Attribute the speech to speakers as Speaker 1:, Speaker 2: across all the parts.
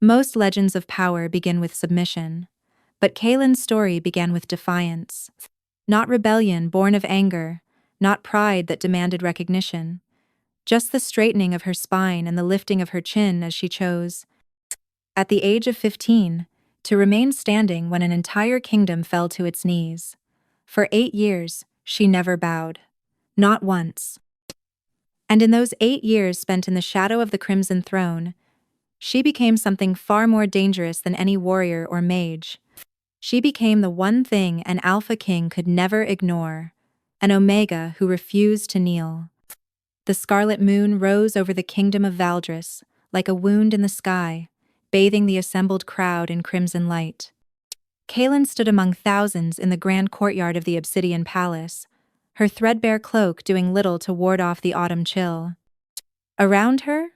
Speaker 1: Most legends of power begin with submission, but Kaelin's story began with defiance. Not rebellion born of anger, not pride that demanded recognition, just the straightening of her spine and the lifting of her chin as she chose, at the age of 15, to remain standing when an entire kingdom fell to its knees. For 8 years, she never bowed. Not once. And in those 8 years spent in the shadow of the Crimson Throne, she became something far more dangerous than any warrior or mage. She became the one thing an Alpha King could never ignore, an Omega who refused to kneel. The scarlet moon rose over the kingdom of Valdris, like a wound in the sky, bathing the assembled crowd in crimson light. Kaelen stood among thousands in the grand courtyard of the Obsidian Palace, her threadbare cloak doing little to ward off the autumn chill. Around her,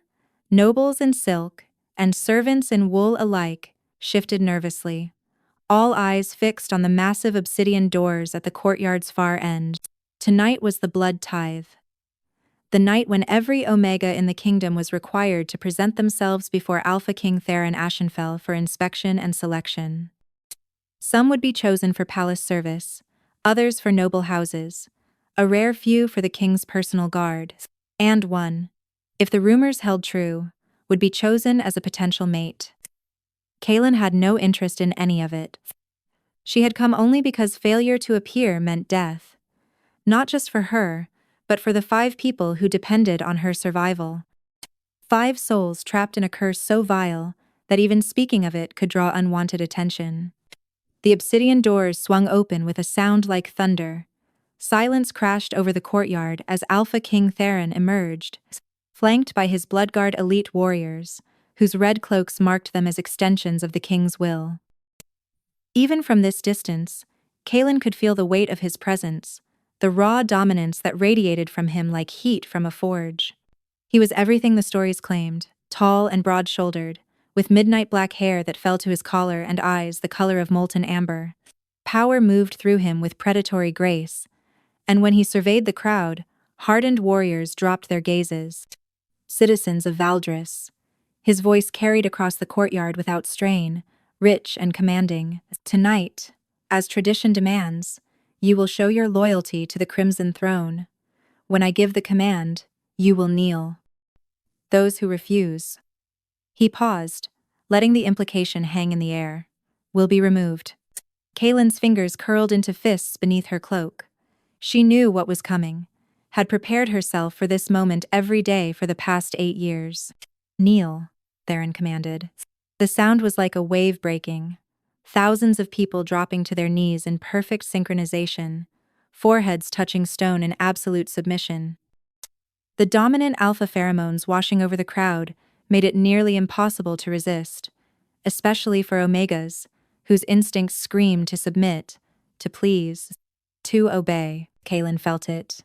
Speaker 1: nobles in silk and servants in wool alike shifted nervously, all eyes fixed on the massive obsidian doors at the courtyard's far end. Tonight was the blood tithe. The night when every Omega in the kingdom was required to present themselves before Alpha King Theron Ashenfell for inspection and selection. Some would be chosen for palace service, others for noble houses, a rare few for the king's personal guard, and one, if the rumors held true, would be chosen as a potential mate. Kaelen had no interest in any of it. She had come only because failure to appear meant death, not just for her, but for the 5 people who depended on her survival. 5 souls trapped in a curse so vile that even speaking of it could draw unwanted attention. The obsidian doors swung open with a sound like thunder. Silence crashed over the courtyard as Alpha King Theron emerged, flanked by his Bloodguard elite warriors, whose red cloaks marked them as extensions of the king's will. Even from this distance, Kaelen could feel the weight of his presence, the raw dominance that radiated from him like heat from a forge. He was everything the stories claimed, tall and broad-shouldered, with midnight black hair that fell to his collar and eyes the color of molten amber. Power moved through him with predatory grace, and when he surveyed the crowd, hardened warriors dropped their gazes. Citizens of Valdris. His voice carried across the courtyard without strain, rich and commanding. Tonight, as tradition demands, you will show your loyalty to the Crimson Throne. When I give the command, you will kneel. Those who refuse. He paused, letting the implication hang in the air. Will be removed. Kaelen's fingers curled into fists beneath her cloak. She knew what was coming, had prepared herself for this moment every day for the past 8 years. Kneel, Theron commanded. The sound was like a wave breaking, thousands of people dropping to their knees in perfect synchronization, foreheads touching stone in absolute submission. The dominant alpha pheromones washing over the crowd made it nearly impossible to resist, especially for Omegas, whose instincts screamed to submit, to please, to obey. Kaelen felt it.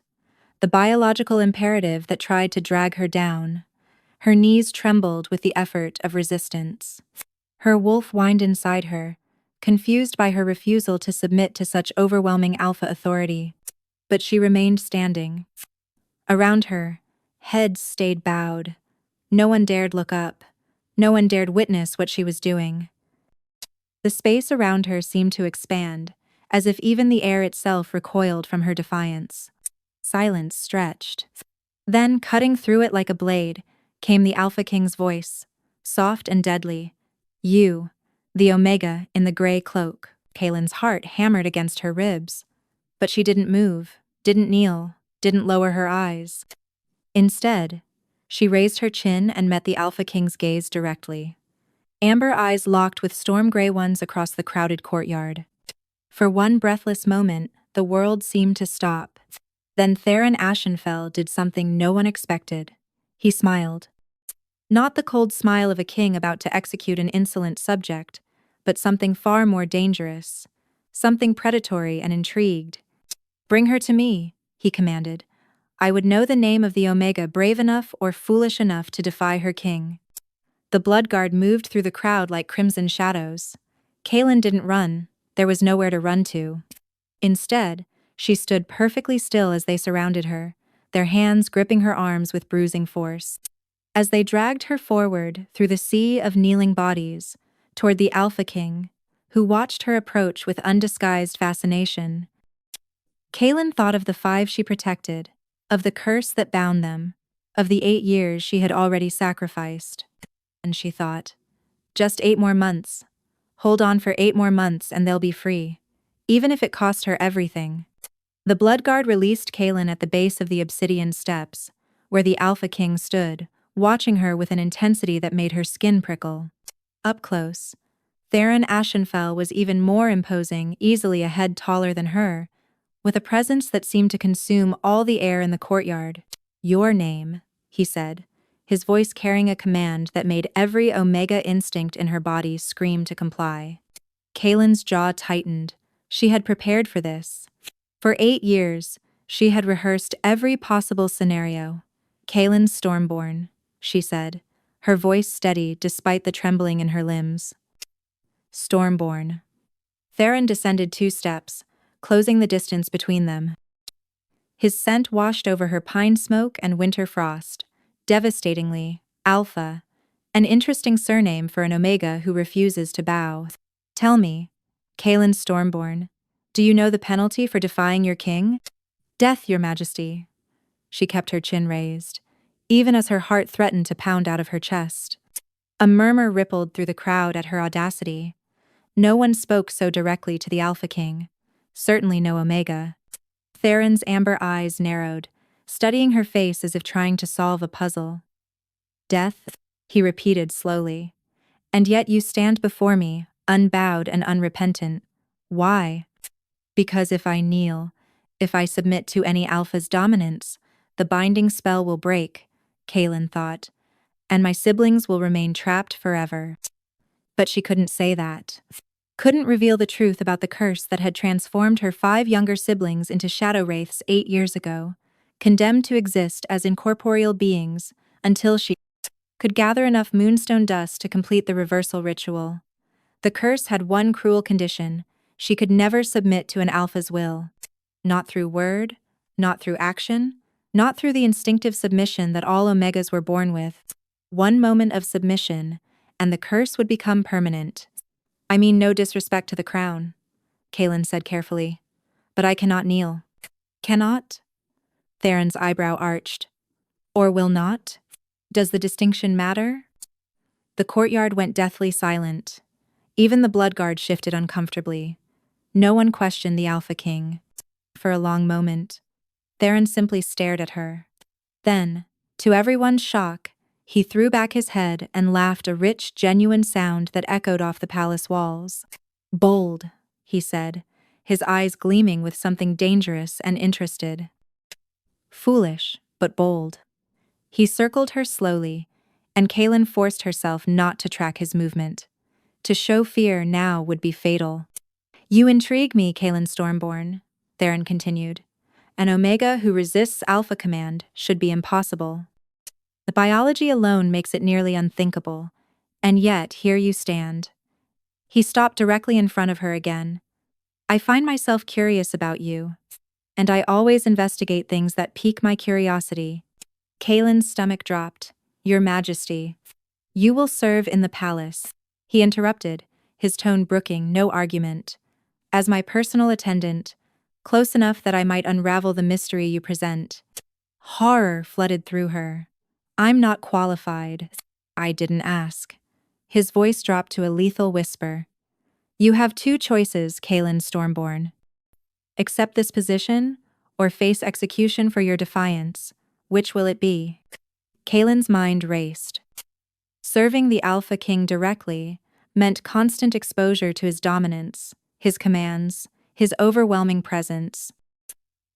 Speaker 1: The biological imperative that tried to drag her down. Her knees trembled with the effort of resistance. Her wolf whined inside her, confused by her refusal to submit to such overwhelming alpha authority. But she remained standing. Around her, heads stayed bowed. No one dared look up. No one dared witness what she was doing. The space around her seemed to expand, as if even the air itself recoiled from her defiance. Silence stretched. Then, cutting through it like a blade, came the Alpha King's voice, soft and deadly. You, the Omega in the gray cloak. Kaelen's heart hammered against her ribs. But she didn't move, didn't kneel, didn't lower her eyes. Instead, she raised her chin and met the Alpha King's gaze directly. Amber eyes locked with storm-gray ones across the crowded courtyard. For one breathless moment, the world seemed to stop. Then Theron Ashenfell did something no one expected. He smiled. Not the cold smile of a king about to execute an insolent subject, but something far more dangerous, something predatory and intrigued. Bring her to me, he commanded. I would know the name of the Omega brave enough or foolish enough to defy her king. The Bloodguard moved through the crowd like crimson shadows. Kaelen didn't run. There was nowhere to run to. Instead, she stood perfectly still as they surrounded her, their hands gripping her arms with bruising force. As they dragged her forward through the sea of kneeling bodies, toward the Alpha King, who watched her approach with undisguised fascination, Kaelen thought of the 5 she protected, of the curse that bound them, of the 8 years she had already sacrificed. And she thought, just 8 more months. Hold on for 8 more months and they'll be free, even if it cost her everything. The Bloodguard released Kaelen at the base of the obsidian steps, where the Alpha King stood, watching her with an intensity that made her skin prickle. Up close, Theron Ashenfell was even more imposing, easily a head taller than her, with a presence that seemed to consume all the air in the courtyard. "Your name," he said, his voice carrying a command that made every Omega instinct in her body scream to comply. Kaelen's jaw tightened. She had prepared for this. For 8 years, she had rehearsed every possible scenario. "Kaelen Stormborn," she said, her voice steady despite the trembling in her limbs. "Stormborn." Theron descended 2 steps, closing the distance between them. His scent washed over her pine smoke and winter frost. Devastatingly, Alpha, an interesting surname for an Omega who refuses to bow. "Tell me, Kaelen Stormborn, do you know the penalty for defying your king?" "Death, your majesty." She kept her chin raised, even as her heart threatened to pound out of her chest. A murmur rippled through the crowd at her audacity. No one spoke so directly to the Alpha King. Certainly no Omega. Theron's amber eyes narrowed, studying her face as if trying to solve a puzzle. "Death," he repeated slowly. "And yet you stand before me, unbowed and unrepentant. Why?" "Because if I kneel, if I submit to any Alpha's dominance, the binding spell will break," Kaelen thought, "and my siblings will remain trapped forever." But she couldn't say that. Couldn't reveal the truth about the curse that had transformed her 5 younger siblings into shadow wraiths 8 years ago, condemned to exist as incorporeal beings until she could gather enough moonstone dust to complete the reversal ritual. The curse had one cruel condition: she could never submit to an Alpha's will. Not through word, not through action, not through the instinctive submission that all Omegas were born with. One moment of submission, and the curse would become permanent. "I mean no disrespect to the crown," Kaelen said carefully, "but I cannot kneel." "Cannot?" Theron's eyebrow arched. "Or will not? Does the distinction matter?" The courtyard went deathly silent. Even the Bloodguard shifted uncomfortably. No one questioned the Alpha King. For a long moment, Theron simply stared at her. Then, to everyone's shock, he threw back his head and laughed, a rich, genuine sound that echoed off the palace walls. "Bold," he said, his eyes gleaming with something dangerous and interested. "Foolish, but bold." He circled her slowly, and Kaelen forced herself not to track his movement. To show fear now would be fatal. "You intrigue me, Kaelen Stormborn," Theron continued. "An Omega who resists Alpha command should be impossible. The biology alone makes it nearly unthinkable, and yet here you stand." He stopped directly in front of her again. "I find myself curious about you, and I always investigate things that pique my curiosity." Kaelen's stomach dropped. "Your Majesty, you will serve in the palace," he interrupted, his tone brooking no argument. "As my personal attendant, close enough that I might unravel the mystery you present." Horror flooded through her. "I'm not qualified." "I didn't ask." His voice dropped to a lethal whisper. "You have 2 choices, Kaelen Stormborn. Accept this position, or face execution for your defiance. Which will it be?" Kaelen's mind raced. Serving the Alpha King directly meant constant exposure to his dominance, his commands, his overwhelming presence.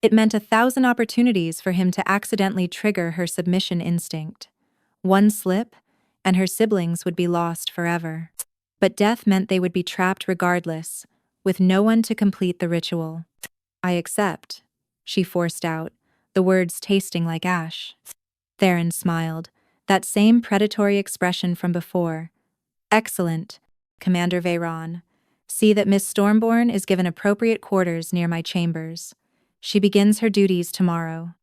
Speaker 1: It meant 1,000 opportunities for him to accidentally trigger her submission instinct. One slip, and her siblings would be lost forever. But death meant they would be trapped regardless, with no one to complete the ritual. "I accept," she forced out, the words tasting like ash. Theron smiled, that same predatory expression from before. "Excellent, Commander Veyron. See that Miss Stormborn is given appropriate quarters near my chambers. She begins her duties tomorrow."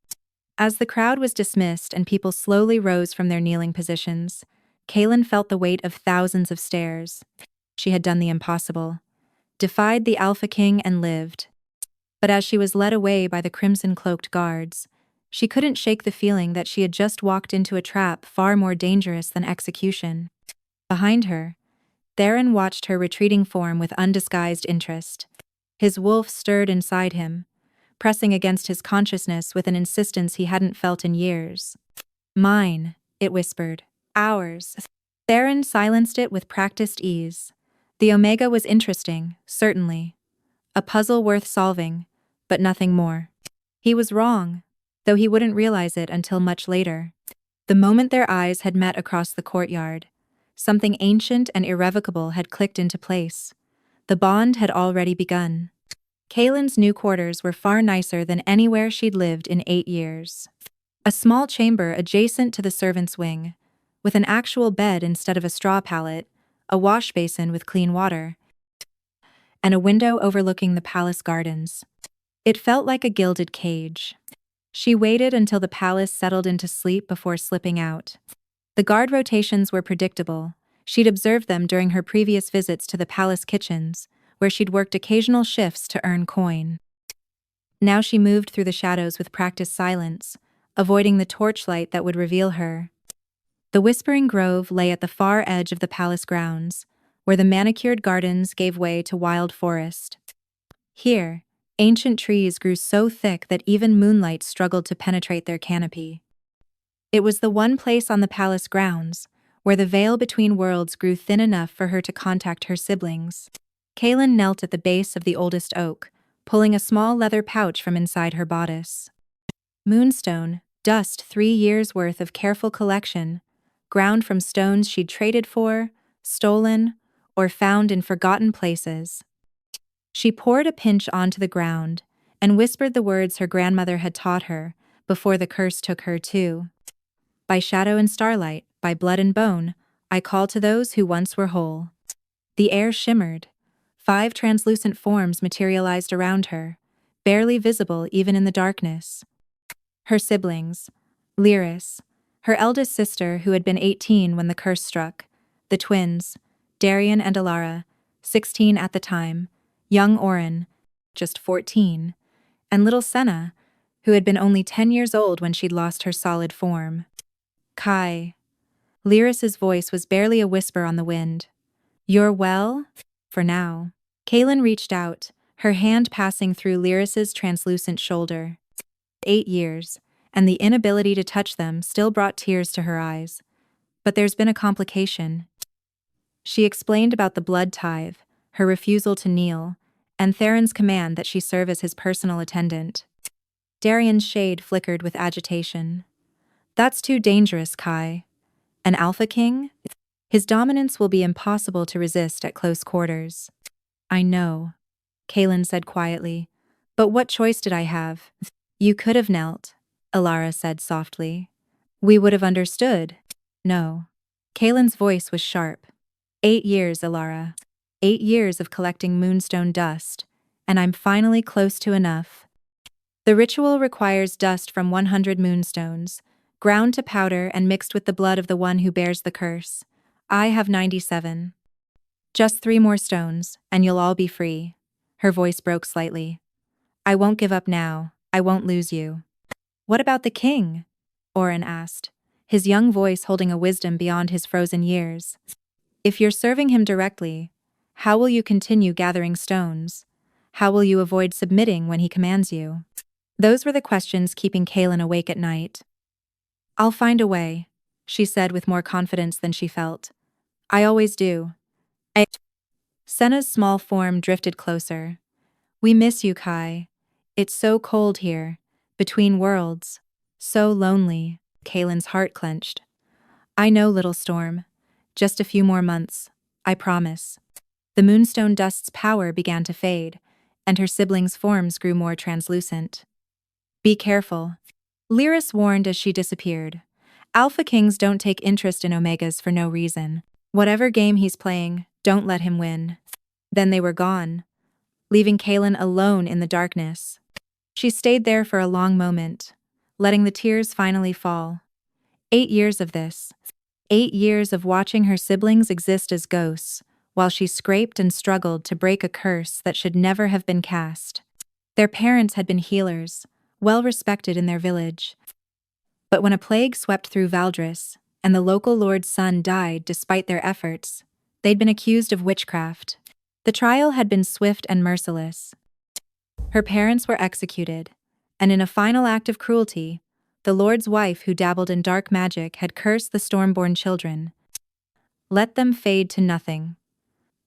Speaker 1: As the crowd was dismissed and people slowly rose from their kneeling positions, Kaelen felt the weight of thousands of stares. She had done the impossible, defied the Alpha King and lived. But as she was led away by the crimson-cloaked guards, she couldn't shake the feeling that she had just walked into a trap far more dangerous than execution. Behind her, Theron watched her retreating form with undisguised interest. His wolf stirred inside him, pressing against his consciousness with an insistence he hadn't felt in years. Mine, it whispered. Ours. Theron silenced it with practiced ease. The Omega was interesting, certainly. A puzzle worth solving, but nothing more. He was wrong, though he wouldn't realize it until much later. The moment their eyes had met across the courtyard, something ancient and irrevocable had clicked into place. The bond had already begun. Kaelen's new quarters were far nicer than anywhere she'd lived in 8 years. A small chamber adjacent to the servants' wing, with an actual bed instead of a straw pallet, a wash basin with clean water, and a window overlooking the palace gardens. It felt like a gilded cage. She waited until the palace settled into sleep before slipping out. The guard rotations were predictable. She'd observed them during her previous visits to the palace kitchens, where she'd worked occasional shifts to earn coin. Now she moved through the shadows with practiced silence, avoiding the torchlight that would reveal her. The Whispering Grove lay at the far edge of the palace grounds, where the manicured gardens gave way to wild forest. Here, ancient trees grew so thick that even moonlight struggled to penetrate their canopy. It was the one place on the palace grounds where the veil between worlds grew thin enough for her to contact her siblings. Kaelen knelt at the base of the oldest oak, pulling a small leather pouch from inside her bodice. Moonstone, dust 3 years' worth of careful collection, ground from stones she'd traded for, stolen, or found in forgotten places. She poured a pinch onto the ground and whispered the words her grandmother had taught her before the curse took her too. By shadow and starlight, by blood and bone, I call to those who once were whole. The air shimmered. 5 translucent forms materialized around her, barely visible even in the darkness. Her siblings, Lyris, her eldest sister who had been 18 when the curse struck, the twins, Darian and Alara, 16 at the time, young Orin, just 14, and little Senna, who had been only 10 years old when she'd lost her solid form. Kai. Lyris's voice was barely a whisper on the wind. You're well? For now. Kaelen reached out, her hand passing through Lyris's translucent shoulder. 8 years, and the inability to touch them still brought tears to her eyes. But there's been a complication. She explained about the blood tithe, her refusal to kneel, and Theron's command that she serve as his personal attendant. Darian's shade flickered with agitation. That's too dangerous, Kai. An Alpha King? His dominance will be impossible to resist at close quarters. I know, Kaelen said quietly. But what choice did I have? You could have knelt, Alara said softly. We would have understood. No. Kaelen's voice was sharp. 8 years, Alara. 8 years of collecting moonstone dust, and I'm finally close to enough. The ritual requires dust from 100 moonstones, ground to powder and mixed with the blood of the one who bears the curse. I have 97. Just 3 more stones, and you'll all be free. Her voice broke slightly. I won't give up now. I won't lose you. What about the king? Orin asked, his young voice holding a wisdom beyond his frozen years. If you're serving him directly, how will you continue gathering stones? How will you avoid submitting when he commands you? Those were the questions keeping Kaelen awake at night. I'll find a way, she said with more confidence than she felt. I always do. Senna's small form drifted closer. We miss you, Kai. It's so cold here, between worlds. So lonely. Kaelen's heart clenched. I know, little storm. Just a few more months. I promise. The moonstone dust's power began to fade, and her siblings' forms grew more translucent. Be careful, Lyris warned as she disappeared. Alpha Kings don't take interest in Omegas for no reason. Whatever game he's playing, don't let him win. Then they were gone, leaving Kaelen alone in the darkness. She stayed there for a long moment, letting the tears finally fall. 8 years of this. 8 years of watching her siblings exist as ghosts, while she scraped and struggled to break a curse that should never have been cast. Their parents had been healers, well respected in their village. But when a plague swept through Valdris, and the local lord's son died despite their efforts, they'd been accused of witchcraft. The trial had been swift and merciless. Her parents were executed, and in a final act of cruelty, the lord's wife who dabbled in dark magic had cursed the Stormborn children. "Let them fade to nothing,"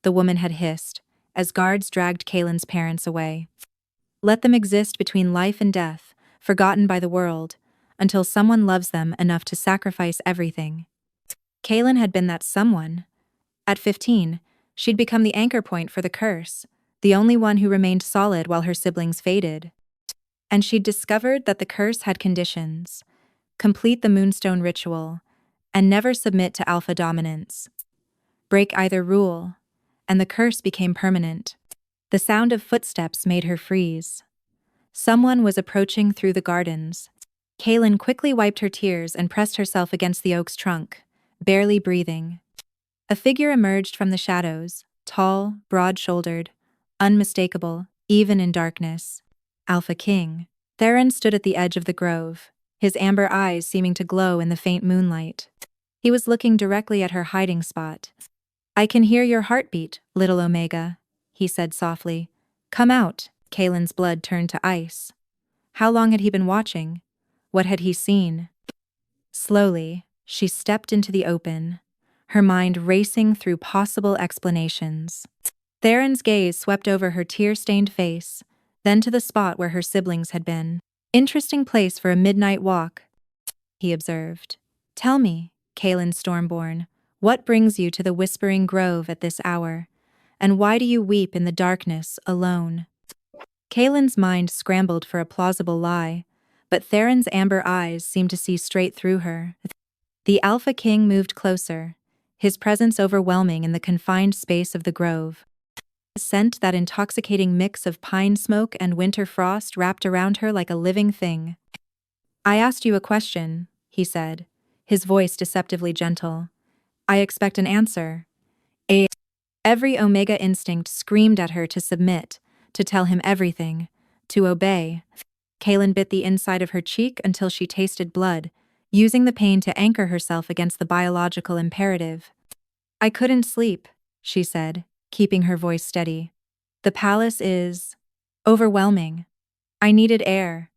Speaker 1: the woman had hissed, as guards dragged Kaelen's parents away. "Let them exist between life and death, forgotten by the world, until someone loves them enough to sacrifice everything." Kaelen had been that someone. At 15, she'd become the anchor point for the curse, the only one who remained solid while her siblings faded. And she'd discovered that the curse had conditions: complete the Moonstone ritual, and never submit to alpha dominance. Break either rule, and the curse became permanent. The sound of footsteps made her freeze. Someone was approaching through the gardens. Kaelen quickly wiped her tears and pressed herself against the oak's trunk, barely breathing. A figure emerged from the shadows, tall, broad-shouldered, unmistakable, even in darkness. Alpha King. Theron stood at the edge of the grove, his amber eyes seeming to glow in the faint moonlight. He was looking directly at her hiding spot. "I can hear your heartbeat, little Omega," he said softly. "Come out." Kaelen's blood turned to ice. How long had he been watching? What had he seen? Slowly, she stepped into the open, her mind racing through possible explanations. Theron's gaze swept over her tear-stained face, then to the spot where her siblings had been. "Interesting place for a midnight walk," he observed. "Tell me, Kaelen Stormborn, what brings you to the Whispering Grove at this hour? And why do you weep in the darkness, alone?" Kaelen's mind scrambled for a plausible lie, but Theron's amber eyes seemed to see straight through her. The Alpha King moved closer, his presence overwhelming in the confined space of the grove. The scent, that intoxicating mix of pine smoke and winter frost, wrapped around her like a living thing. "I asked you a question," he said, his voice deceptively gentle. "I expect an answer." Every Omega instinct screamed at her to submit, to tell him everything, to obey. Kaelen bit the inside of her cheek until she tasted blood, using the pain to anchor herself against the biological imperative. "I couldn't sleep," she said, keeping her voice steady. "The palace is overwhelming. I needed air."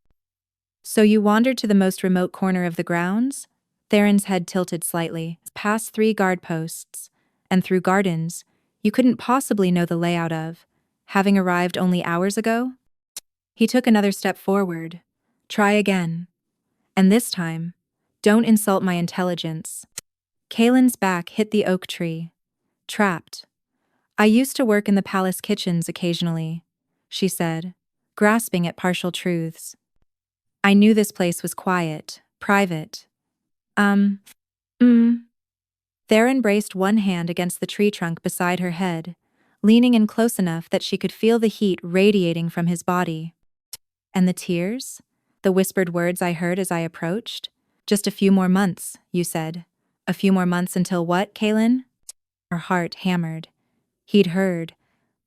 Speaker 1: "So you wandered to the most remote corner of the grounds?" Theron's head tilted slightly. "Past 3 guard posts, and through gardens you couldn't possibly know the layout of, having arrived only hours ago?" He took another step forward. "Try again. And this time, don't insult my intelligence." Kaelen's back hit the oak tree. "Trapped. I used to work in the palace kitchens occasionally," she said, grasping at partial truths. "I knew this place was quiet, private." Theron braced one hand against the tree trunk beside her head, leaning in close enough that she could feel the heat radiating from his body. "And the tears? The whispered words I heard as I approached? Just a few more months, you said. A few more months until what, Kaelen?" Her heart hammered. He'd heard.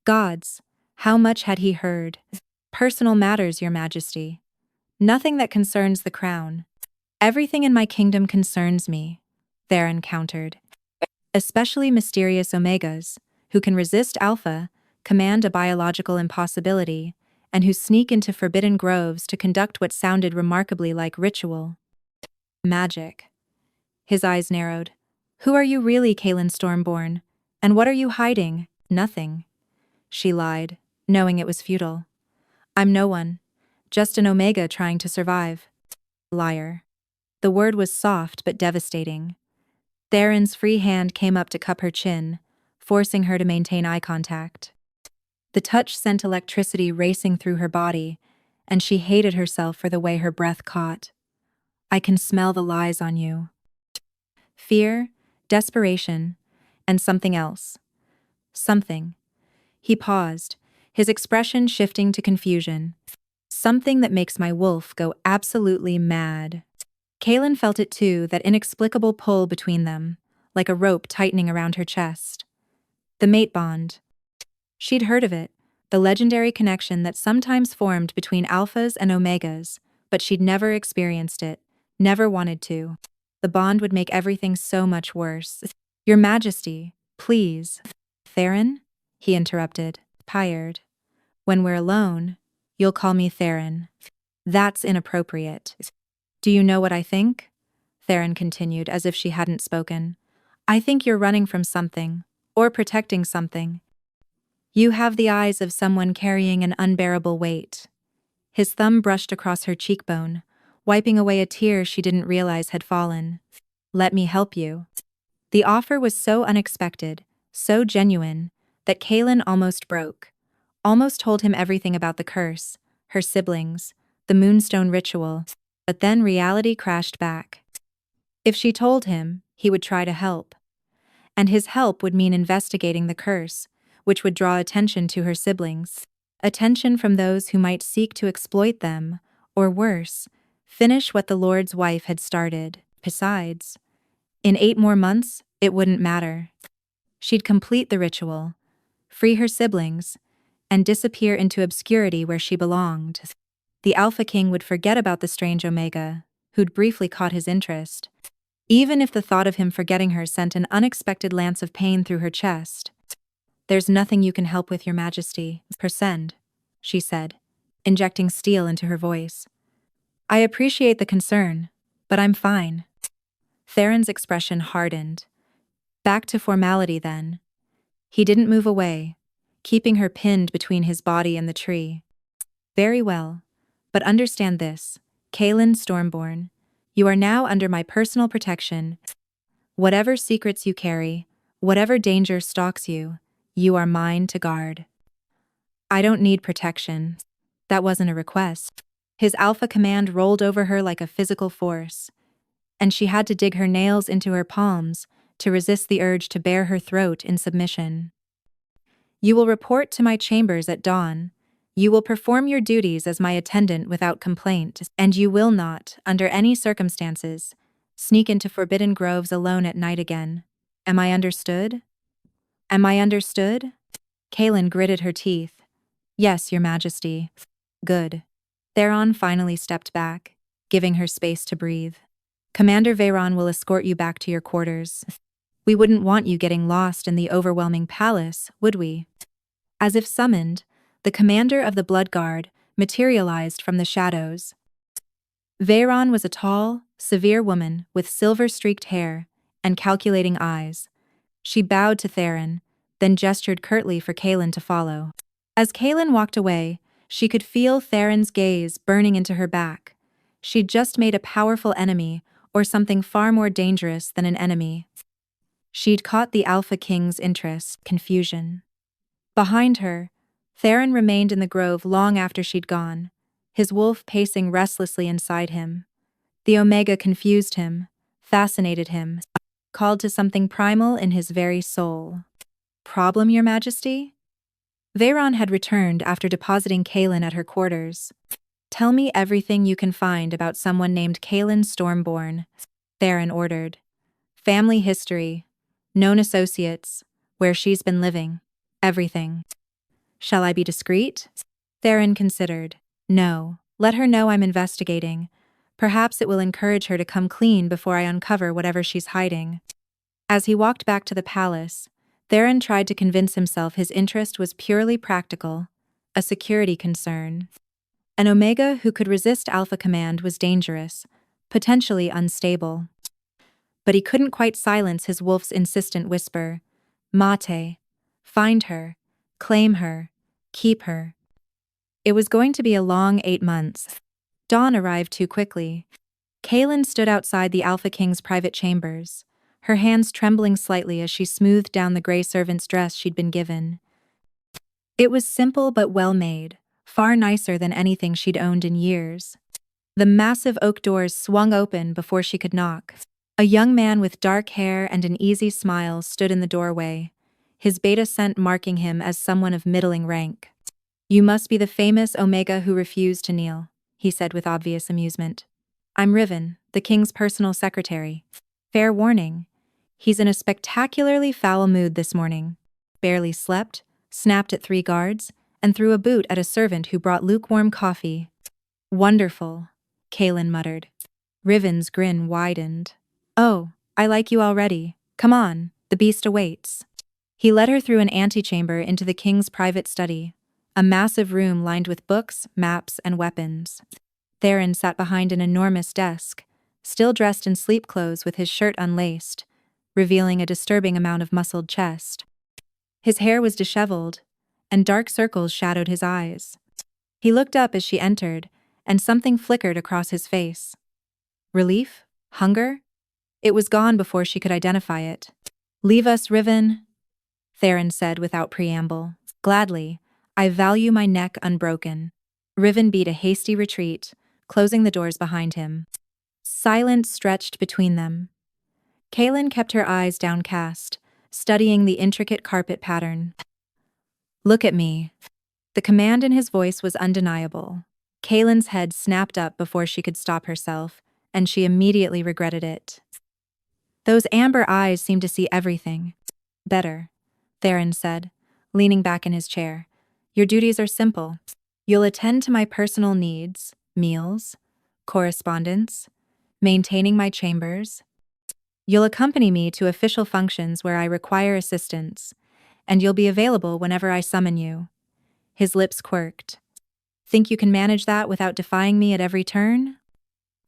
Speaker 1: Gods, how much had he heard? "Personal matters, Your Majesty. Nothing that concerns the crown." "Everything in my kingdom concerns me," Theron countered. "Especially mysterious Omegas, who can resist Alpha, command a biological impossibility, and who sneak into forbidden groves to conduct what sounded remarkably like ritual." "Magic." His eyes narrowed. "Who are you really, Kaelen Stormborn? And what are you hiding?" "Nothing," she lied, knowing it was futile. "I'm no one. Just an Omega trying to survive." Liar. The word was soft but devastating. Theron's free hand came up to cup her chin, forcing her to maintain eye contact. The touch sent electricity racing through her body, and she hated herself for the way her breath caught. "I can smell the lies on you." Fear, desperation, and something else. Something. He paused, his expression shifting to confusion. Something that makes my wolf go absolutely mad. Kaelen felt it too, that inexplicable pull between them, like a rope tightening around her chest. The mate bond. She'd heard of it, the legendary connection that sometimes formed between alphas and omegas, but she'd never experienced it, never wanted to. The bond would make everything so much worse. Your Majesty, please. Theron? He interrupted, tired. When we're alone, you'll call me Theron. That's inappropriate. Do you know what I think? Theron continued as if she hadn't spoken. I think you're running from something, or protecting something. You have the eyes of someone carrying an unbearable weight. His thumb brushed across her cheekbone, wiping away a tear she didn't realize had fallen. Let me help you. The offer was so unexpected, so genuine, that Kaelen almost broke. Almost told him everything about the curse, her siblings, the moonstone ritual, but then reality crashed back. If she told him, he would try to help. And his help would mean investigating the curse, which would draw attention to her siblings. Attention from those who might seek to exploit them, or worse, finish what the Lord's wife had started. Besides, in 8 more months, it wouldn't matter. She'd complete the ritual, free her siblings, and disappear into obscurity where she belonged. The Alpha King would forget about the strange Omega, who'd briefly caught his interest. Even if the thought of him forgetting her sent an unexpected lance of pain through her chest. There's nothing you can help with, Your Majesty. Persend, she said, injecting steel into her voice. I appreciate the concern, but I'm fine. Theron's expression hardened. Back to formality then. He didn't move away, keeping her pinned between his body and the tree. Very well, but understand this, Kaelen Stormborn, you are now under my personal protection. Whatever secrets you carry, whatever danger stalks you, you are mine to guard. I don't need protection. That wasn't a request. His alpha command rolled over her like a physical force, and she had to dig her nails into her palms to resist the urge to bare her throat in submission. You will report to my chambers at dawn. You will perform your duties as my attendant without complaint, and you will not, under any circumstances, sneak into forbidden groves alone at night again. Am I understood? Am I understood? Kaelen gritted her teeth. Yes, Your Majesty. Good. Theron finally stepped back, giving her space to breathe. Commander Veyron will escort you back to your quarters. We wouldn't want you getting lost in the overwhelming palace, would we? As if summoned, the commander of the Blood Guard materialized from the shadows. Veyron was a tall, severe woman with silver-streaked hair and calculating eyes. She bowed to Theron, then gestured curtly for Kaelen to follow. As Kaelen walked away, she could feel Theron's gaze burning into her back. She'd just made a powerful enemy, or something far more dangerous than an enemy. She'd caught the Alpha King's interest, confusion. Behind her, Theron remained in the grove long after she'd gone, his wolf pacing restlessly inside him. The Omega confused him, fascinated him, called to something primal in his very soul. Problem, Your Majesty? Veyron had returned after depositing Kaelen at her quarters. Tell me everything you can find about someone named Kaelen Stormborn, Theron ordered. Family history, known associates, where she's been living, everything. Shall I be discreet? Theron considered. No, let her know I'm investigating. Perhaps it will encourage her to come clean before I uncover whatever she's hiding. As he walked back to the palace, Theron tried to convince himself his interest was purely practical, a security concern. An Omega who could resist Alpha Command was dangerous, potentially unstable. But he couldn't quite silence his wolf's insistent whisper. Mate. Find her. Claim her. Keep her. It was going to be a long 8 months. Dawn arrived too quickly. Kaelen stood outside the Alpha King's private chambers, her hands trembling slightly as she smoothed down the gray servant's dress she'd been given. It was simple but well made, far nicer than anything she'd owned in years. The massive oak doors swung open before she could knock. A young man with dark hair and an easy smile stood in the doorway, his beta scent marking him as someone of middling rank. You must be the famous Omega who refused to kneel, he said with obvious amusement. I'm Riven, the king's personal secretary. Fair warning. He's in a spectacularly foul mood this morning. Barely slept, snapped at 3 guards, and threw a boot at a servant who brought lukewarm coffee. Wonderful, Kaelen muttered. Riven's grin widened. Oh, I like you already. Come on, the beast awaits. He led her through an antechamber into the king's private study, a massive room lined with books, maps, and weapons. Theron sat behind an enormous desk, still dressed in sleep clothes with his shirt unlaced, revealing a disturbing amount of muscled chest. His hair was disheveled, and dark circles shadowed his eyes. He looked up as she entered, and something flickered across his face. Relief? Hunger? It was gone before she could identify it. Leave us, Riven, Theron said without preamble. Gladly. I value my neck unbroken. Riven beat a hasty retreat, closing the doors behind him. Silence stretched between them. Kaelen kept her eyes downcast, studying the intricate carpet pattern. Look at me. The command in his voice was undeniable. Kaelen's head snapped up before she could stop herself, and she immediately regretted it. Those amber eyes seemed to see everything. Better, Theron said, leaning back in his chair. Your duties are simple. You'll attend to my personal needs, meals, correspondence, maintaining my chambers. You'll accompany me to official functions where I require assistance, and you'll be available whenever I summon you. His lips quirked. Think you can manage that without defying me at every turn?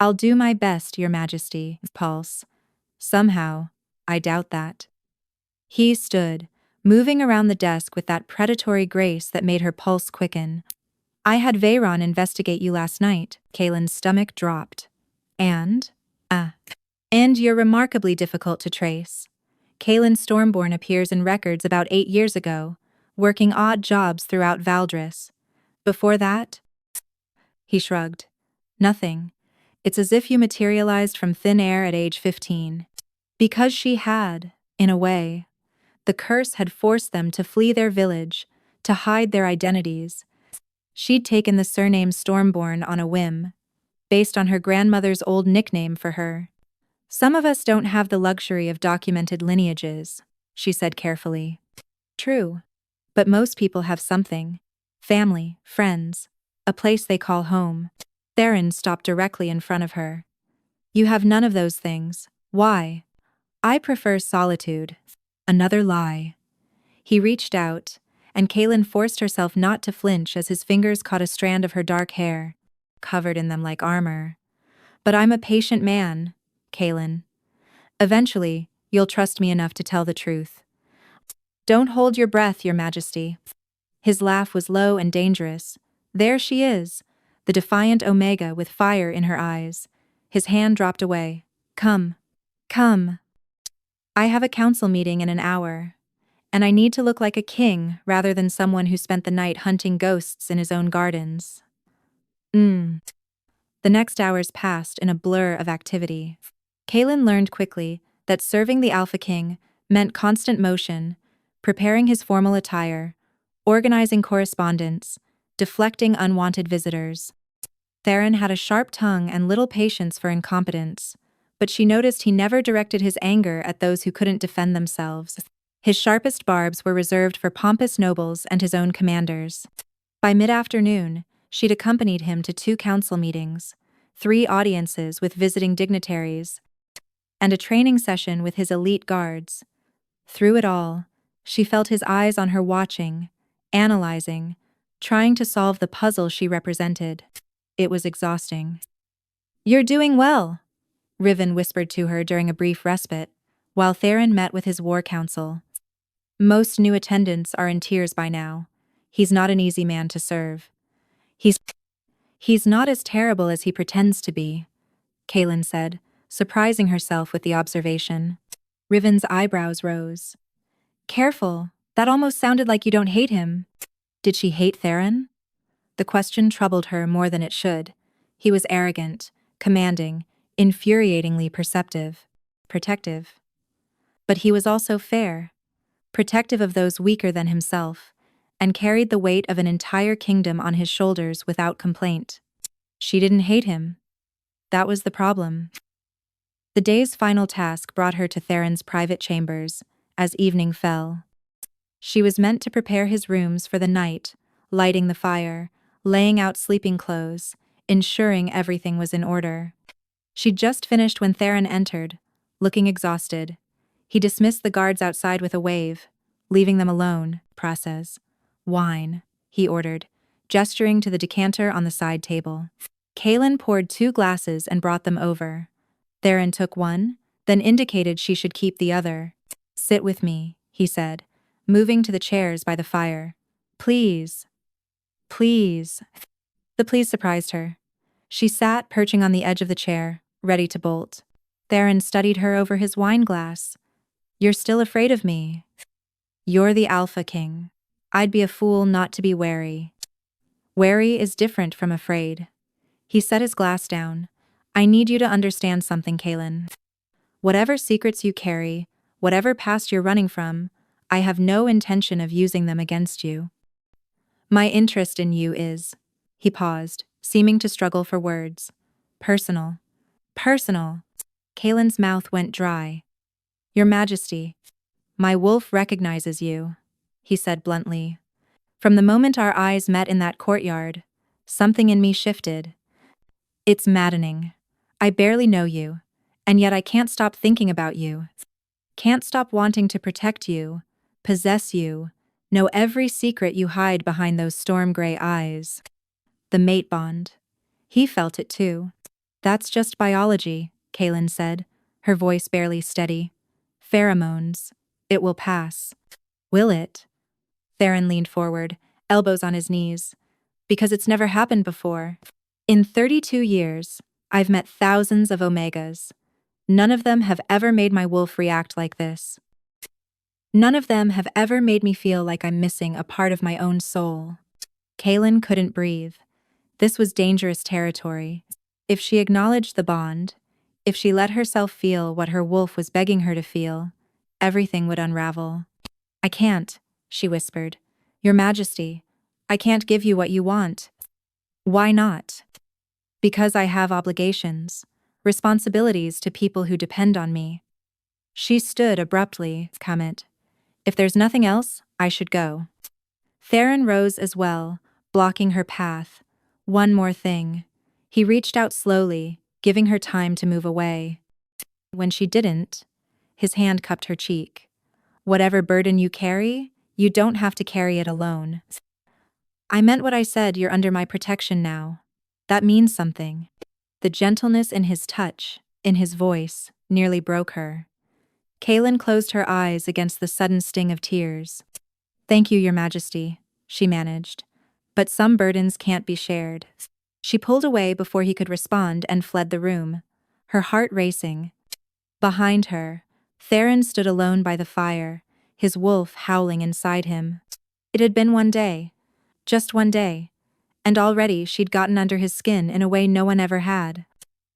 Speaker 1: I'll do my best, Your Majesty. Pulse. Somehow, I doubt that. He stood, moving around the desk with that predatory grace that made her pulse quicken. I had Veyron investigate you last night. Kaelen's stomach dropped. And you're remarkably difficult to trace. Kaelen Stormborn appears in records about 8 years ago, working odd jobs throughout Valdris. Before that? He shrugged. Nothing. It's as if you materialized from thin air at age 15. Because she had, in a way. The curse had forced them to flee their village, to hide their identities. She'd taken the surname Stormborn on a whim, based on her grandmother's old nickname for her. Some of us don't have the luxury of documented lineages, she said carefully. True. But most people have something. Family, friends, a place they call home. Theron stopped directly in front of her. You have none of those things. Why? I prefer solitude. Another lie. He reached out, and Kaelen forced herself not to flinch as his fingers caught a strand of her dark hair, covered in them like armor. But I'm a patient man, Kaelen. Eventually, you'll trust me enough to tell the truth. Don't hold your breath, Your Majesty. His laugh was low and dangerous. There she is, the defiant Omega with fire in her eyes. His hand dropped away. Come. Come. I have a council meeting in an hour, and I need to look like a king rather than someone who spent the night hunting ghosts in his own gardens. The next hours passed in a blur of activity. Kaelen learned quickly that serving the Alpha King meant constant motion, preparing his formal attire, organizing correspondence, deflecting unwanted visitors. Theron had a sharp tongue and little patience for incompetence, but she noticed he never directed his anger at those who couldn't defend themselves. His sharpest barbs were reserved for pompous nobles and his own commanders. By mid-afternoon, she'd accompanied him to 2 council meetings, 3 audiences with visiting dignitaries, and a training session with his elite guards. Through it all, she felt his eyes on her watching, analyzing, trying to solve the puzzle she represented. It was exhausting. You're doing well, Riven whispered to her during a brief respite, while Theron met with his war council. Most new attendants are in tears by now. He's not an easy man to serve. He's not as terrible as he pretends to be, Kaelen said, surprising herself with the observation. Riven's eyebrows rose. Careful, that almost sounded like you don't hate him. Did she hate Theron? The question troubled her more than it should. He was arrogant, commanding, infuriatingly protective. But he was also fair, protective of those weaker than himself, and carried the weight of an entire kingdom on his shoulders without complaint. She didn't hate him. That was the problem. The day's final task brought her to Theron's private chambers, as evening fell. She was meant to prepare his rooms for the night, lighting the fire, laying out sleeping clothes, ensuring everything was in order. She'd just finished when Theron entered, looking exhausted. He dismissed the guards outside with a wave, leaving them alone. Process. Wine, he ordered, gesturing to the decanter on the side table. Kaelen poured 2 glasses and brought them over. Theron took one, then indicated she should keep the other. Sit with me, he said, moving to the chairs by the fire. Please. Please. The please surprised her. She sat perching on the edge of the chair, ready to bolt. Theron studied her over his wine glass. You're still afraid of me. You're the Alpha King. I'd be a fool not to be wary. Wary is different from afraid. He set his glass down. I need you to understand something, Kaelen. Whatever secrets you carry, whatever past you're running from, I have no intention of using them against you. My interest in you is... He paused, seeming to struggle for words. Personal. Personal. Kaelen's mouth went dry. Your Majesty. My wolf recognizes you, he said bluntly. From the moment our eyes met in that courtyard, something in me shifted. It's maddening. I barely know you, and yet I can't stop thinking about you. Can't stop wanting to protect you, possess you, know every secret you hide behind those storm-gray eyes. The mate bond. He felt it too. That's just biology, Kaelen said, her voice barely steady. Pheromones. It will pass. Will it? Theron leaned forward, elbows on his knees. Because it's never happened before. In 32 years, I've met thousands of Omegas. None of them have ever made my wolf react like this. None of them have ever made me feel like I'm missing a part of my own soul. Kaelen couldn't breathe. This was dangerous territory. If she acknowledged the bond, if she let herself feel what her wolf was begging her to feel, everything would unravel. I can't, she whispered. Your Majesty, I can't give you what you want. Why not? Because I have obligations, responsibilities to people who depend on me. She stood abruptly, comment. If there's nothing else, I should go. Theron rose as well, blocking her path. One more thing. He reached out slowly, giving her time to move away. When she didn't, his hand cupped her cheek. Whatever burden you carry, you don't have to carry it alone. I meant what I said. You're under my protection now. That means something. The gentleness in his touch, in his voice, nearly broke her. Kaelen closed her eyes against the sudden sting of tears. Thank you, Your Majesty, she managed. But some burdens can't be shared. She pulled away before he could respond and fled the room, her heart racing. Behind her, Theron stood alone by the fire, his wolf howling inside him. It had been one day, just one day, and already she'd gotten under his skin in a way no one ever had.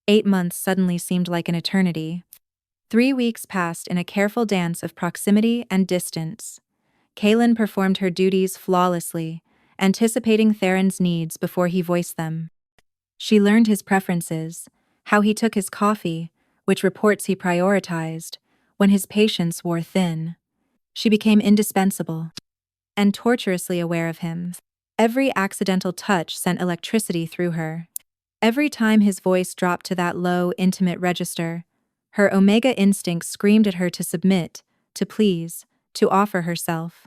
Speaker 1: 8 months suddenly seemed like an eternity. 3 weeks passed in a careful dance of proximity and distance. Kaelen performed her duties flawlessly, anticipating Theron's needs before he voiced them. She learned his preferences, how he took his coffee, which reports he prioritized, when his patience wore thin. She became indispensable, and torturously aware of him. Every accidental touch sent electricity through her. Every time his voice dropped to that low, intimate register, her Omega instinct screamed at her to submit, to please, to offer herself.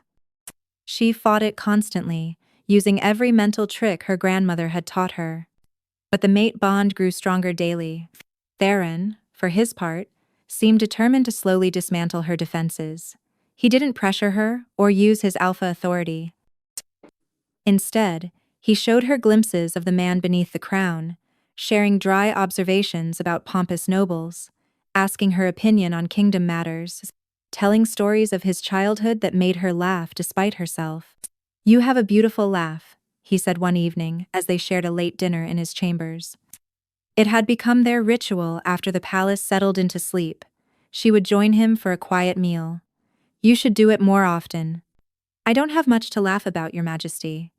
Speaker 1: She fought it constantly, using every mental trick her grandmother had taught her. But the mate bond grew stronger daily. Theron, for his part, seemed determined to slowly dismantle her defenses. He didn't pressure her or use his alpha authority. Instead, he showed her glimpses of the man beneath the crown, sharing dry observations about pompous nobles, asking her opinion on kingdom matters, telling stories of his childhood that made her laugh despite herself. You have a beautiful laugh, he said one evening as they shared a late dinner in his chambers. It had become their ritual after the palace settled into sleep. She would join him for a quiet meal. You should do it more often. I don't have much to laugh about, Your Majesty.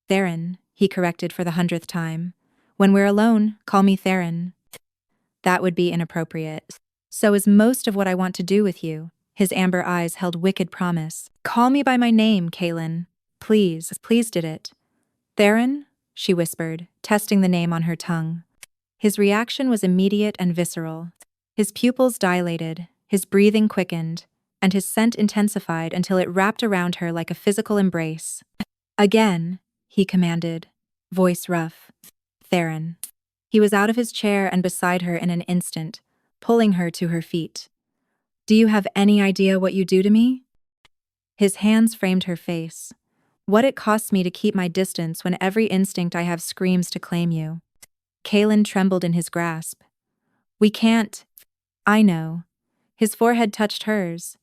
Speaker 1: Theron, he corrected for the 100th time. When we're alone, call me Theron. That would be inappropriate. So is most of what I want to do with you. His amber eyes held wicked promise. Call me by my name, Kaelen. Please did it. Theron? She whispered, testing the name on her tongue. His reaction was immediate and visceral. His pupils dilated, his breathing quickened, and his scent intensified until it wrapped around her like a physical embrace. Again, he commanded, voice rough. Theron. He was out of his chair and beside her in an instant, pulling her to her feet. Do you have any idea what you do to me? His hands framed her face. What it costs me to keep my distance when every instinct I have screams to claim you. Kaelen trembled in his grasp. We can't. I know. His forehead touched hers.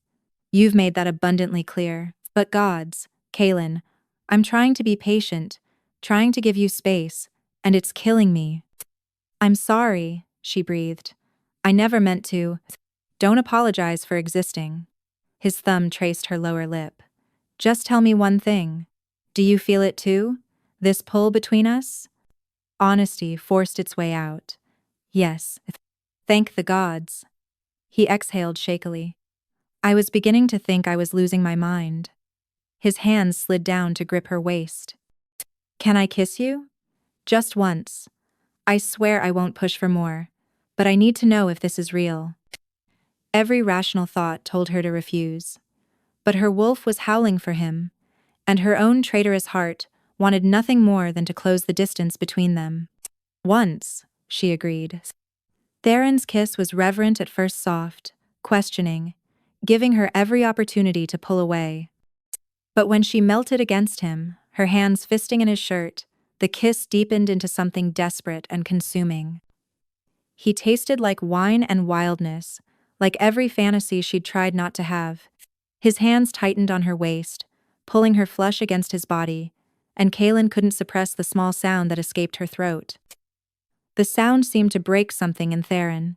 Speaker 1: You've made that abundantly clear. But gods, Kaelen, I'm trying to be patient, trying to give you space, and it's killing me. I'm sorry, she breathed. I never meant to. Don't apologize for existing. His thumb traced her lower lip. Just tell me one thing. Do you feel it too? This pull between us? Honesty forced its way out. Yes. Thank the gods. He exhaled shakily. I was beginning to think I was losing my mind. His hands slid down to grip her waist. Can I kiss you? Just once. I swear I won't push for more, but I need to know if this is real. Every rational thought told her to refuse. But her wolf was howling for him, and her own traitorous heart wanted nothing more than to close the distance between them. Once, she agreed. Theron's kiss was reverent at first soft, questioning, giving her every opportunity to pull away. But when she melted against him, her hands fisting in his shirt, the kiss deepened into something desperate and consuming. He tasted like wine and wildness, like every fantasy she'd tried not to have. His hands tightened on her waist, pulling her flush against his body, and Kaelen couldn't suppress the small sound that escaped her throat. The sound seemed to break something in Theron.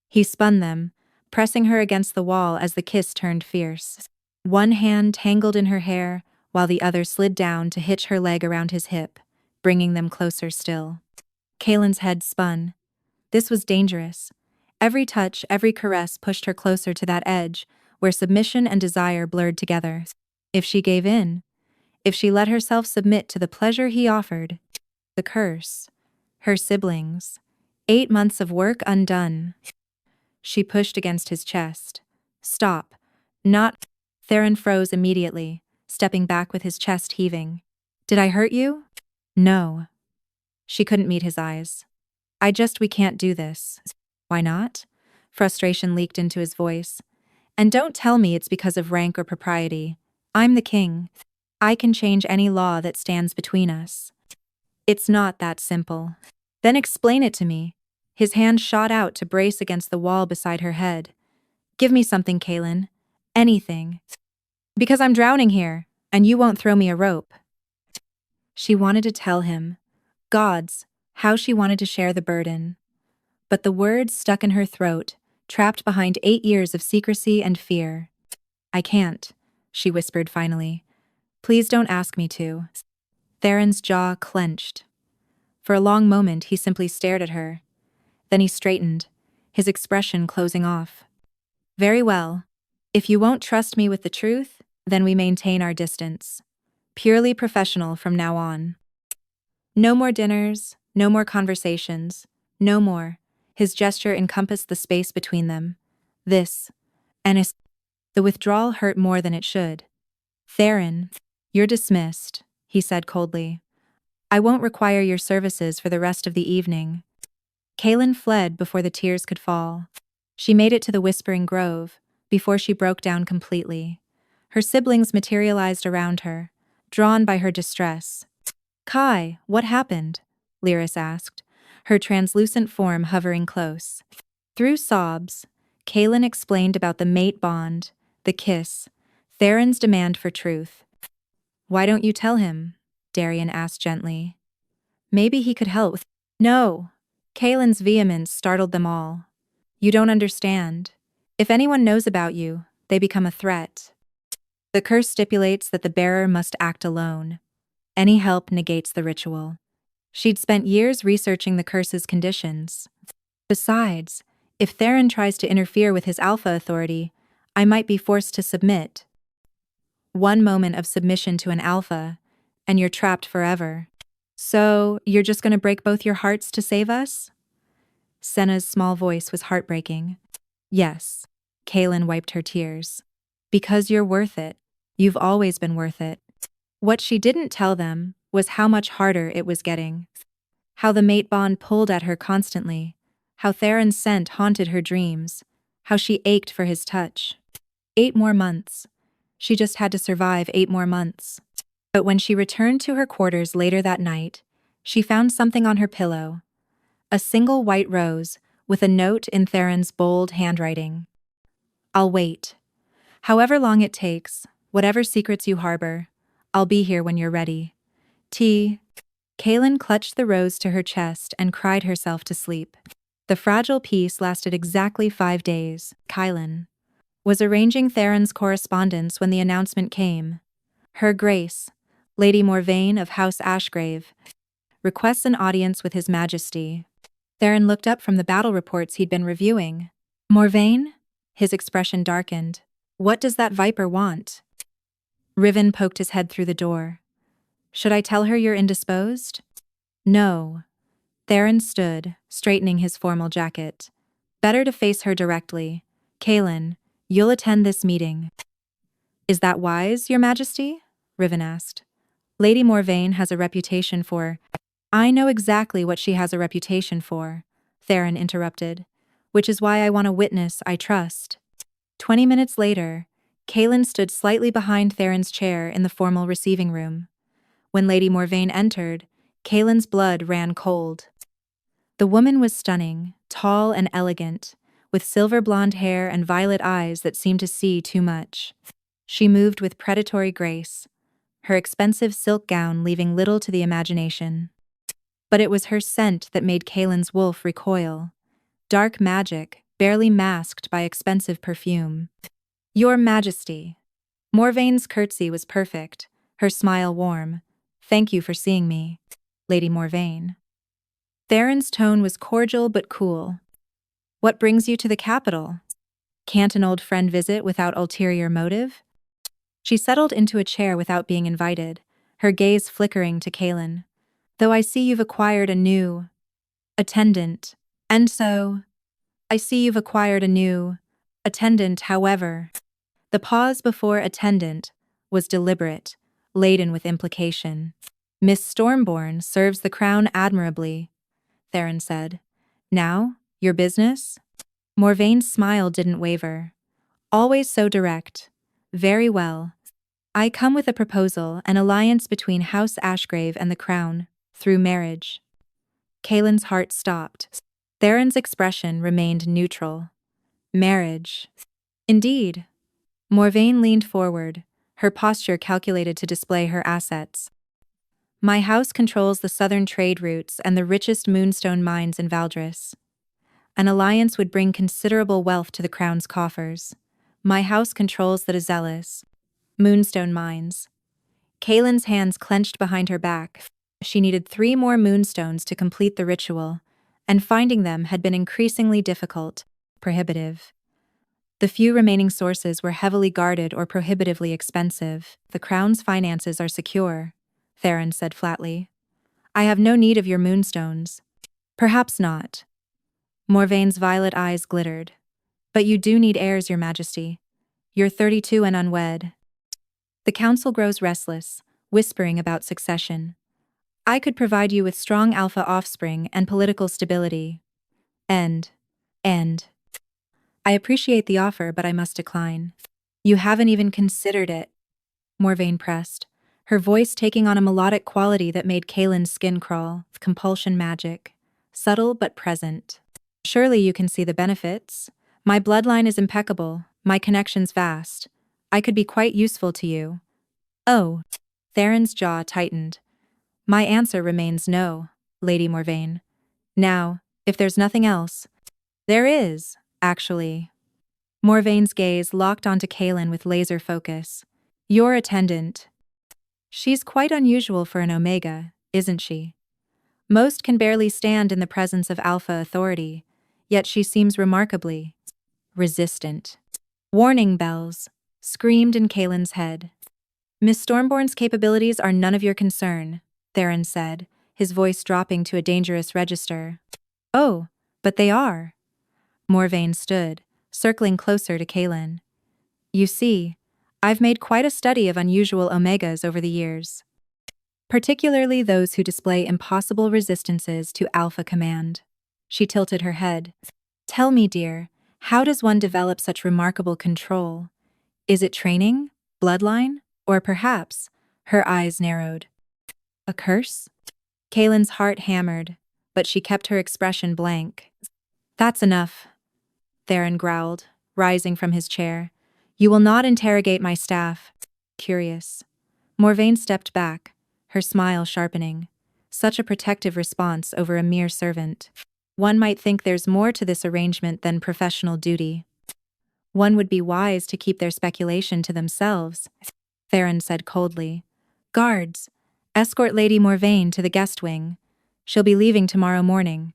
Speaker 1: He spun them, pressing her against the wall as the kiss turned fierce. One hand tangled in her hair, while the other slid down to hitch her leg around his hip, bringing them closer still. Kaelen's head spun. This was dangerous. Every touch, every caress pushed her closer to that edge, where submission and desire blurred together. If she gave in, if she let herself submit to the pleasure he offered, the curse, her siblings, 8 months of work undone. She pushed against his chest. Stop. Not. Theron froze immediately, stepping back with his chest heaving. Did I hurt you? No. She couldn't meet his eyes. We can't do this. Why not? Frustration leaked into his voice. And don't tell me it's because of rank or propriety. I'm the king. I can change any law that stands between us. It's not that simple. Then explain it to me. His hand shot out to brace against the wall beside her head. Give me something, Kaelen. Anything. Because I'm drowning here, and you won't throw me a rope. She wanted to tell him. Gods, how she wanted to share the burden. But the words stuck in her throat, trapped behind 8 years of secrecy and fear. I can't, she whispered finally. Please don't ask me to. Theron's jaw clenched. For a long moment he simply stared at her. Then he straightened, his expression closing off. Very well. If you won't trust me with the truth, then we maintain our distance. Purely professional from now on. No more dinners, no more conversations, no more. His gesture encompassed the space between them. The withdrawal hurt more than it should. Theron, you're dismissed, he said coldly. I won't require your services for the rest of the evening. Kaelen fled before the tears could fall. She made it to the Whispering Grove, before she broke down completely. Her siblings materialized around her, drawn by her distress. Kai, what happened? Lyris asked, her translucent form hovering close. Through sobs, Kaelen explained about the mate bond, the kiss, Theron's demand for truth. Why don't you tell him? Darian asked gently. Maybe he could help. No. Kaelen's vehemence startled them all. You don't understand. If anyone knows about you, they become a threat. The curse stipulates that the bearer must act alone. Any help negates the ritual. She'd spent years researching the curse's conditions. Besides, if Theron tries to interfere with his alpha authority, I might be forced to submit. One moment of submission to an alpha, and you're trapped forever. So, you're just gonna break both your hearts to save us? Senna's small voice was heartbreaking. Yes. Kaelen wiped her tears. Because you're worth it. You've always been worth it. What she didn't tell them was how much harder it was getting. How the mate bond pulled at her constantly. How Theron's scent haunted her dreams. How she ached for his touch. 8 more months. She just had to survive 8 more months. But when she returned to her quarters later that night, she found something on her pillow. A single white rose, with a note in Theron's bold handwriting. I'll wait. However long it takes, whatever secrets you harbor, I'll be here when you're ready. T. Kaelen clutched the rose to her chest and cried herself to sleep. The fragile peace lasted exactly 5 days. Kaelen was arranging Theron's correspondence when the announcement came. Her Grace, Lady Morvane of House Ashgrave, requests an audience with His Majesty. Theron looked up from the battle reports he'd been reviewing. Morvane? His expression darkened. What does that viper want? Riven poked his head through the door. Should I tell her you're indisposed? No. Theron stood, straightening his formal jacket. Better to face her directly. Kaelen, you'll attend this meeting. Is that wise, Your Majesty? Riven asked. Lady Morvane has a reputation for— I know exactly what she has a reputation for, Theron interrupted, which is why I want a witness I trust. 20 minutes later, Kaelen stood slightly behind Theron's chair in the formal receiving room. When Lady Morvane entered, Kaelen's blood ran cold. The woman was stunning, tall and elegant, with silver blonde hair and violet eyes that seemed to see too much. She moved with predatory grace, her expensive silk gown leaving little to the imagination. But it was her scent that made Kaelen's wolf recoil. Dark magic, barely masked by expensive perfume. Your Majesty. Morvane's curtsy was perfect, her smile warm. Thank you for seeing me, Lady Morvane. Theron's tone was cordial but cool. What brings you to the capital? Can't an old friend visit without ulterior motive? She settled into a chair without being invited, her gaze flickering to Kaelen. Though I see you've acquired a new attendant, and so I see you've acquired a new attendant, however. The pause before attendant was deliberate, laden with implication. Miss Stormborn serves the crown admirably, Theron said. Now, your business? Morvane's smile didn't waver. Always so direct. Very well. I come with a proposal, an alliance between House Ashgrave and the crown, through marriage. Kaelen's heart stopped. Theron's expression remained neutral. Marriage. Indeed. Morvane leaned forward, her posture calculated to display her assets. My house controls the southern trade routes and the richest moonstone mines in Valdris. An alliance would bring considerable wealth to the crown's coffers. My house controls the Dezelis moonstone mines. Kaelen's hands clenched behind her back. She needed 3 more moonstones to complete the ritual, and finding them had been increasingly difficult, prohibitive. The few remaining sources were heavily guarded or prohibitively expensive. The crown's finances are secure, Theron said flatly. I have no need of your moonstones. Perhaps not. Morvane's violet eyes glittered. But you do need heirs, Your Majesty. You're 32 and unwed. The council grows restless, whispering about succession. I could provide you with strong alpha offspring and political stability. And I appreciate the offer, but I must decline. You haven't even considered it, Morvane pressed, her voice taking on a melodic quality that made Kaelen's skin crawl. Compulsion magic. Subtle but present. Surely you can see the benefits. My bloodline is impeccable, my connections vast. I could be quite useful to you. Oh. Theron's jaw tightened. My answer remains no, Lady Morvane. Now, if there's nothing else— There is, actually. Morvane's gaze locked onto Kaelen with laser focus. Your attendant. She's quite unusual for an Omega, isn't she? Most can barely stand in the presence of Alpha authority, yet she seems remarkably resistant. Warning bells screamed in Kaelen's head. Miss Stormborn's capabilities are none of your concern, Theron said, his voice dropping to a dangerous register. Oh, but they are. Morvane stood, circling closer to Kaelen. You see, I've made quite a study of unusual Omegas over the years, particularly those who display impossible resistances to Alpha command. She tilted her head. Tell me, dear, how does one develop such remarkable control? Is it training, bloodline, or perhaps, her eyes narrowed, a curse? Kaelen's heart hammered, but she kept her expression blank. That's enough, Theron growled, rising from his chair. You will not interrogate my staff. Curious. Morvane stepped back, her smile sharpening. Such a protective response over a mere servant. One might think there's more to this arrangement than professional duty. One would be wise to keep their speculation to themselves, Theron said coldly. Guards, escort Lady Morvane to the guest wing. She'll be leaving tomorrow morning.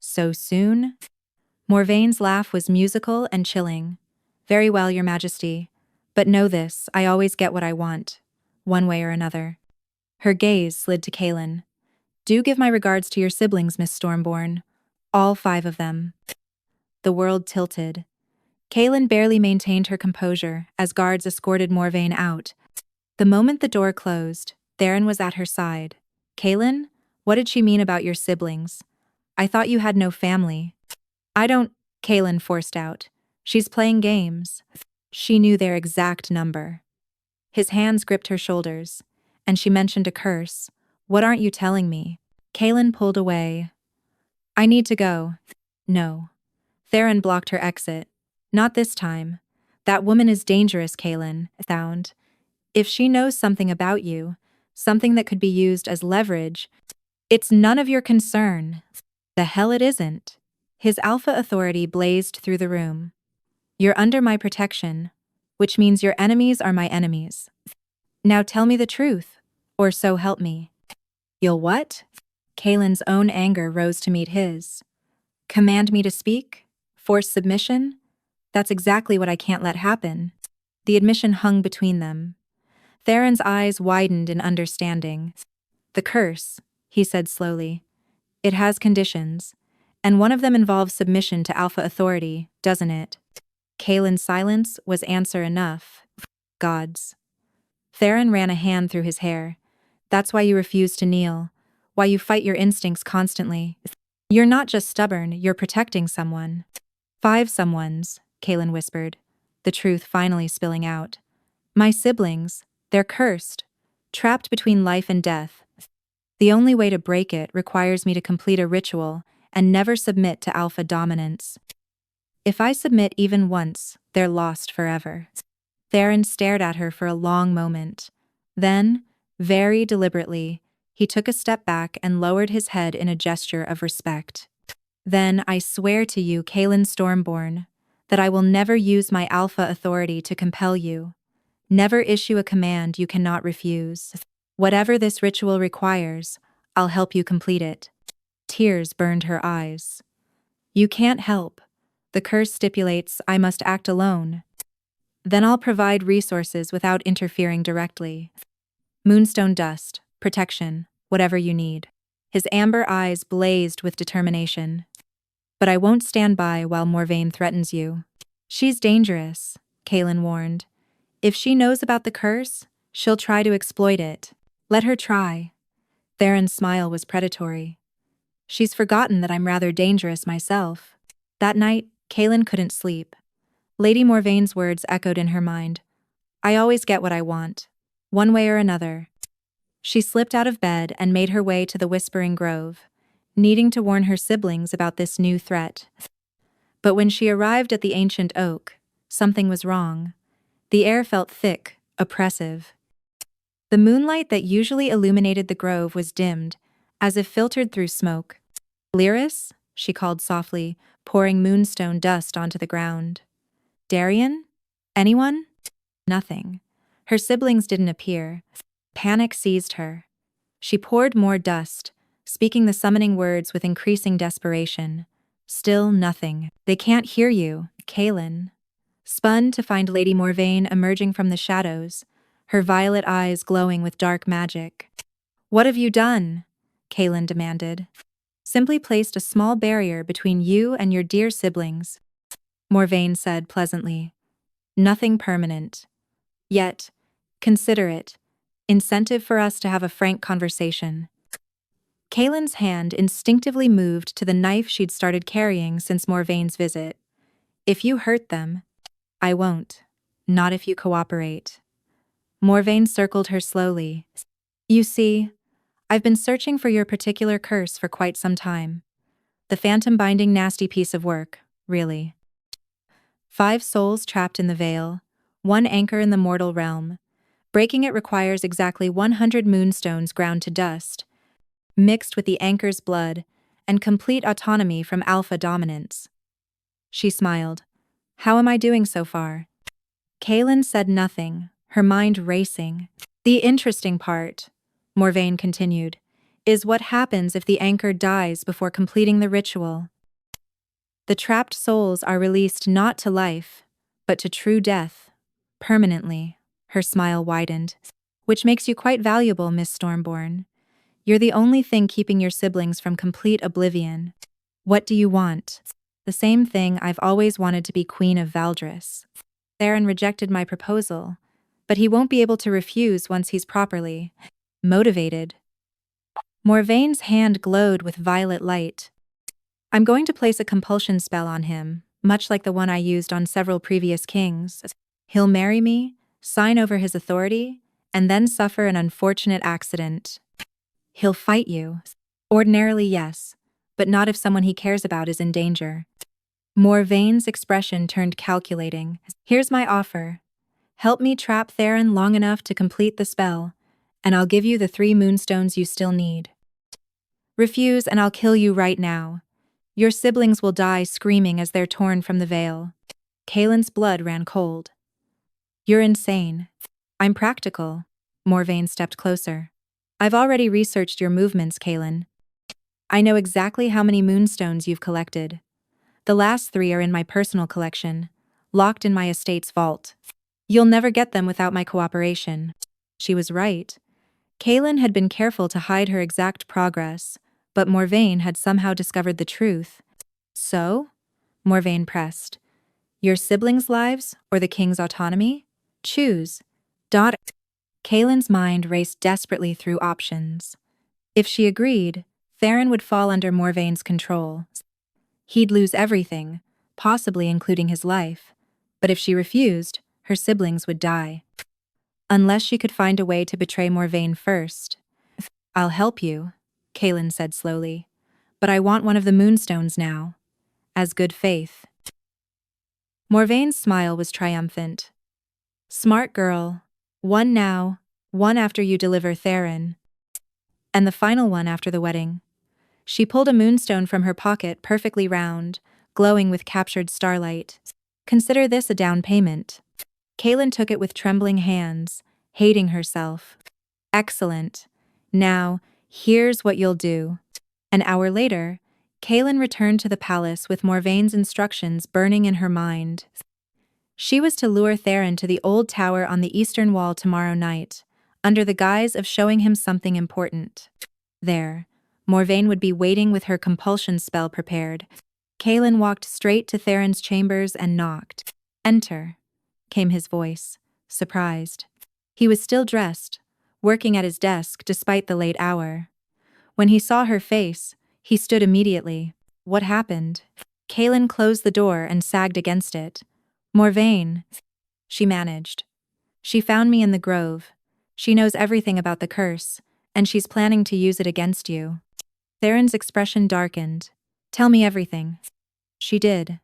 Speaker 1: So soon? Morvane's laugh was musical and chilling. Very well, Your Majesty. But know this, I always get what I want, one way or another. Her gaze slid to Kaelen. Do give my regards to your siblings, Miss Stormborn. All 5 of them. The world tilted. Kaelen barely maintained her composure as guards escorted Morvane out. The moment the door closed, Theron was at her side. Kaelen, what did she mean about your siblings? I thought you had no family. I don't, Kaelen forced out. She's playing games. She knew their exact number. His hands gripped her shoulders, and she mentioned a curse. What aren't you telling me? Kaelen pulled away. I need to go. No. Theron blocked her exit. Not this time. That woman is dangerous, Kaelen, found. If she knows something about you, something that could be used as leverage, it's none of your concern. The hell it isn't. His alpha authority blazed through the room. You're under my protection, which means your enemies are my enemies. Now tell me the truth, or so help me. You'll what? Kaelen's own anger rose to meet his. Command me to speak? Force submission? That's exactly what I can't let happen. The admission hung between them. Theron's eyes widened in understanding. The curse, he said slowly. It has conditions, and one of them involves submission to Alpha authority, doesn't it? Kaelen's silence was answer enough. Gods. Theron ran a hand through his hair. That's why you refuse to kneel. Why you fight your instincts constantly. You're not just stubborn, you're protecting someone. 5 someones, Kaelen whispered, the truth finally spilling out. My siblings, they're cursed, trapped between life and death. The only way to break it requires me to complete a ritual and never submit to Alpha dominance. If I submit even once, they're lost forever. Theron stared at her for a long moment. Then, very deliberately, he took a step back and lowered his head in a gesture of respect. Then I swear to you, Kaelen Stormborn, that I will never use my Alpha authority to compel you. Never issue a command you cannot refuse. Whatever this ritual requires, I'll help you complete it. Tears burned her eyes. You can't help. The curse stipulates I must act alone. Then I'll provide resources without interfering directly. Moonstone dust, protection, whatever you need. His amber eyes blazed with determination. But I won't stand by while Morvane threatens you. She's dangerous, Kaelen warned. If she knows about the curse, she'll try to exploit it. Let her try. Theron's smile was predatory. She's forgotten that I'm rather dangerous myself. That night, Kaelen couldn't sleep. Lady Morvane's words echoed in her mind. I always get what I want, one way or another. She slipped out of bed and made her way to the Whispering Grove, needing to warn her siblings about this new threat. But when she arrived at the ancient oak, something was wrong. The air felt thick, oppressive. The moonlight that usually illuminated the grove was dimmed, as if filtered through smoke. Lyris? She called softly, pouring moonstone dust onto the ground. Darian? Anyone? Nothing. Her siblings didn't appear. Panic seized her. She poured more dust, speaking the summoning words with increasing desperation. Still nothing. They can't hear you, Kaelen. Spun to find Lady Morvane emerging from the shadows, her violet eyes glowing with dark magic. What have you done? Kaelen demanded. Simply placed a small barrier between you and your dear siblings, Morvane said pleasantly. Nothing permanent. Yet, consider it. Incentive for us to have a frank conversation. Kaelin's hand instinctively moved to the knife she'd started carrying since Morvane's visit. If you hurt them, I won't. Not if you cooperate. Morvane circled her slowly. You see, I've been searching for your particular curse for quite some time. The phantom binding nasty piece of work, really. 5 souls trapped in the veil, 1 anchor in the mortal realm. Breaking it requires exactly 100 moonstones ground to dust, mixed with the anchor's blood, and complete autonomy from alpha dominance. She smiled. How am I doing so far? Kaelen said nothing, her mind racing. The interesting part, Morvane continued, is what happens if the anchor dies before completing the ritual. The trapped souls are released not to life, but to true death, permanently. Her smile widened. Which makes you quite valuable, Miss Stormborn. You're the only thing keeping your siblings from complete oblivion. What do you want? The same thing I've always wanted, to be Queen of Valdris. Theron rejected my proposal, but he won't be able to refuse once he's properly motivated. Morvane's hand glowed with violet light. I'm going to place a compulsion spell on him, much like the one I used on several previous kings. He'll marry me, sign over his authority, and then suffer an unfortunate accident. He'll fight you. Ordinarily, yes, but not if someone he cares about is in danger. Morvane's expression turned calculating. Here's my offer. Help me trap Theron long enough to complete the spell, and I'll give you the 3 moonstones you still need. Refuse and I'll kill you right now. Your siblings will die screaming as they're torn from the veil. Kaelen's blood ran cold. You're insane. I'm practical. Morvane stepped closer. I've already researched your movements, Kaelen. I know exactly how many moonstones you've collected. The last 3 are in my personal collection, locked in my estate's vault. You'll never get them without my cooperation. She was right. Kaelen had been careful to hide her exact progress, but Morvane had somehow discovered the truth. So? Morvane pressed. Your siblings' lives or the king's autonomy? Choose. Kaelen's mind raced desperately through options. If she agreed, Theron would fall under Morvane's control. He'd lose everything, possibly including his life. But if she refused, her siblings would die. Unless she could find a way to betray Morvane first. I'll help you, Kaelen said slowly. But I want one of the moonstones now. As good faith. Morvane's smile was triumphant. Smart girl. 1 now, 1 after you deliver Theron. And the final one after the wedding. She pulled a moonstone from her pocket, perfectly round, glowing with captured starlight. Consider this a down payment. Kaelen took it with trembling hands, hating herself. Excellent. Now, here's what you'll do. An hour later, Kaelen returned to the palace with Morvane's instructions burning in her mind. She was to lure Theron to the old tower on the eastern wall tomorrow night, under the guise of showing him something important. There, Morvane would be waiting with her compulsion spell prepared. Kaelen walked straight to Theron's chambers and knocked. Enter, came his voice, surprised. He was still dressed, working at his desk despite the late hour. When he saw her face, he stood immediately. What happened? Kaelen closed the door and sagged against it. Morvane, she managed. She found me in the grove. She knows everything about the curse, and she's planning to use it against you. Theron's expression darkened. Tell me everything. She did,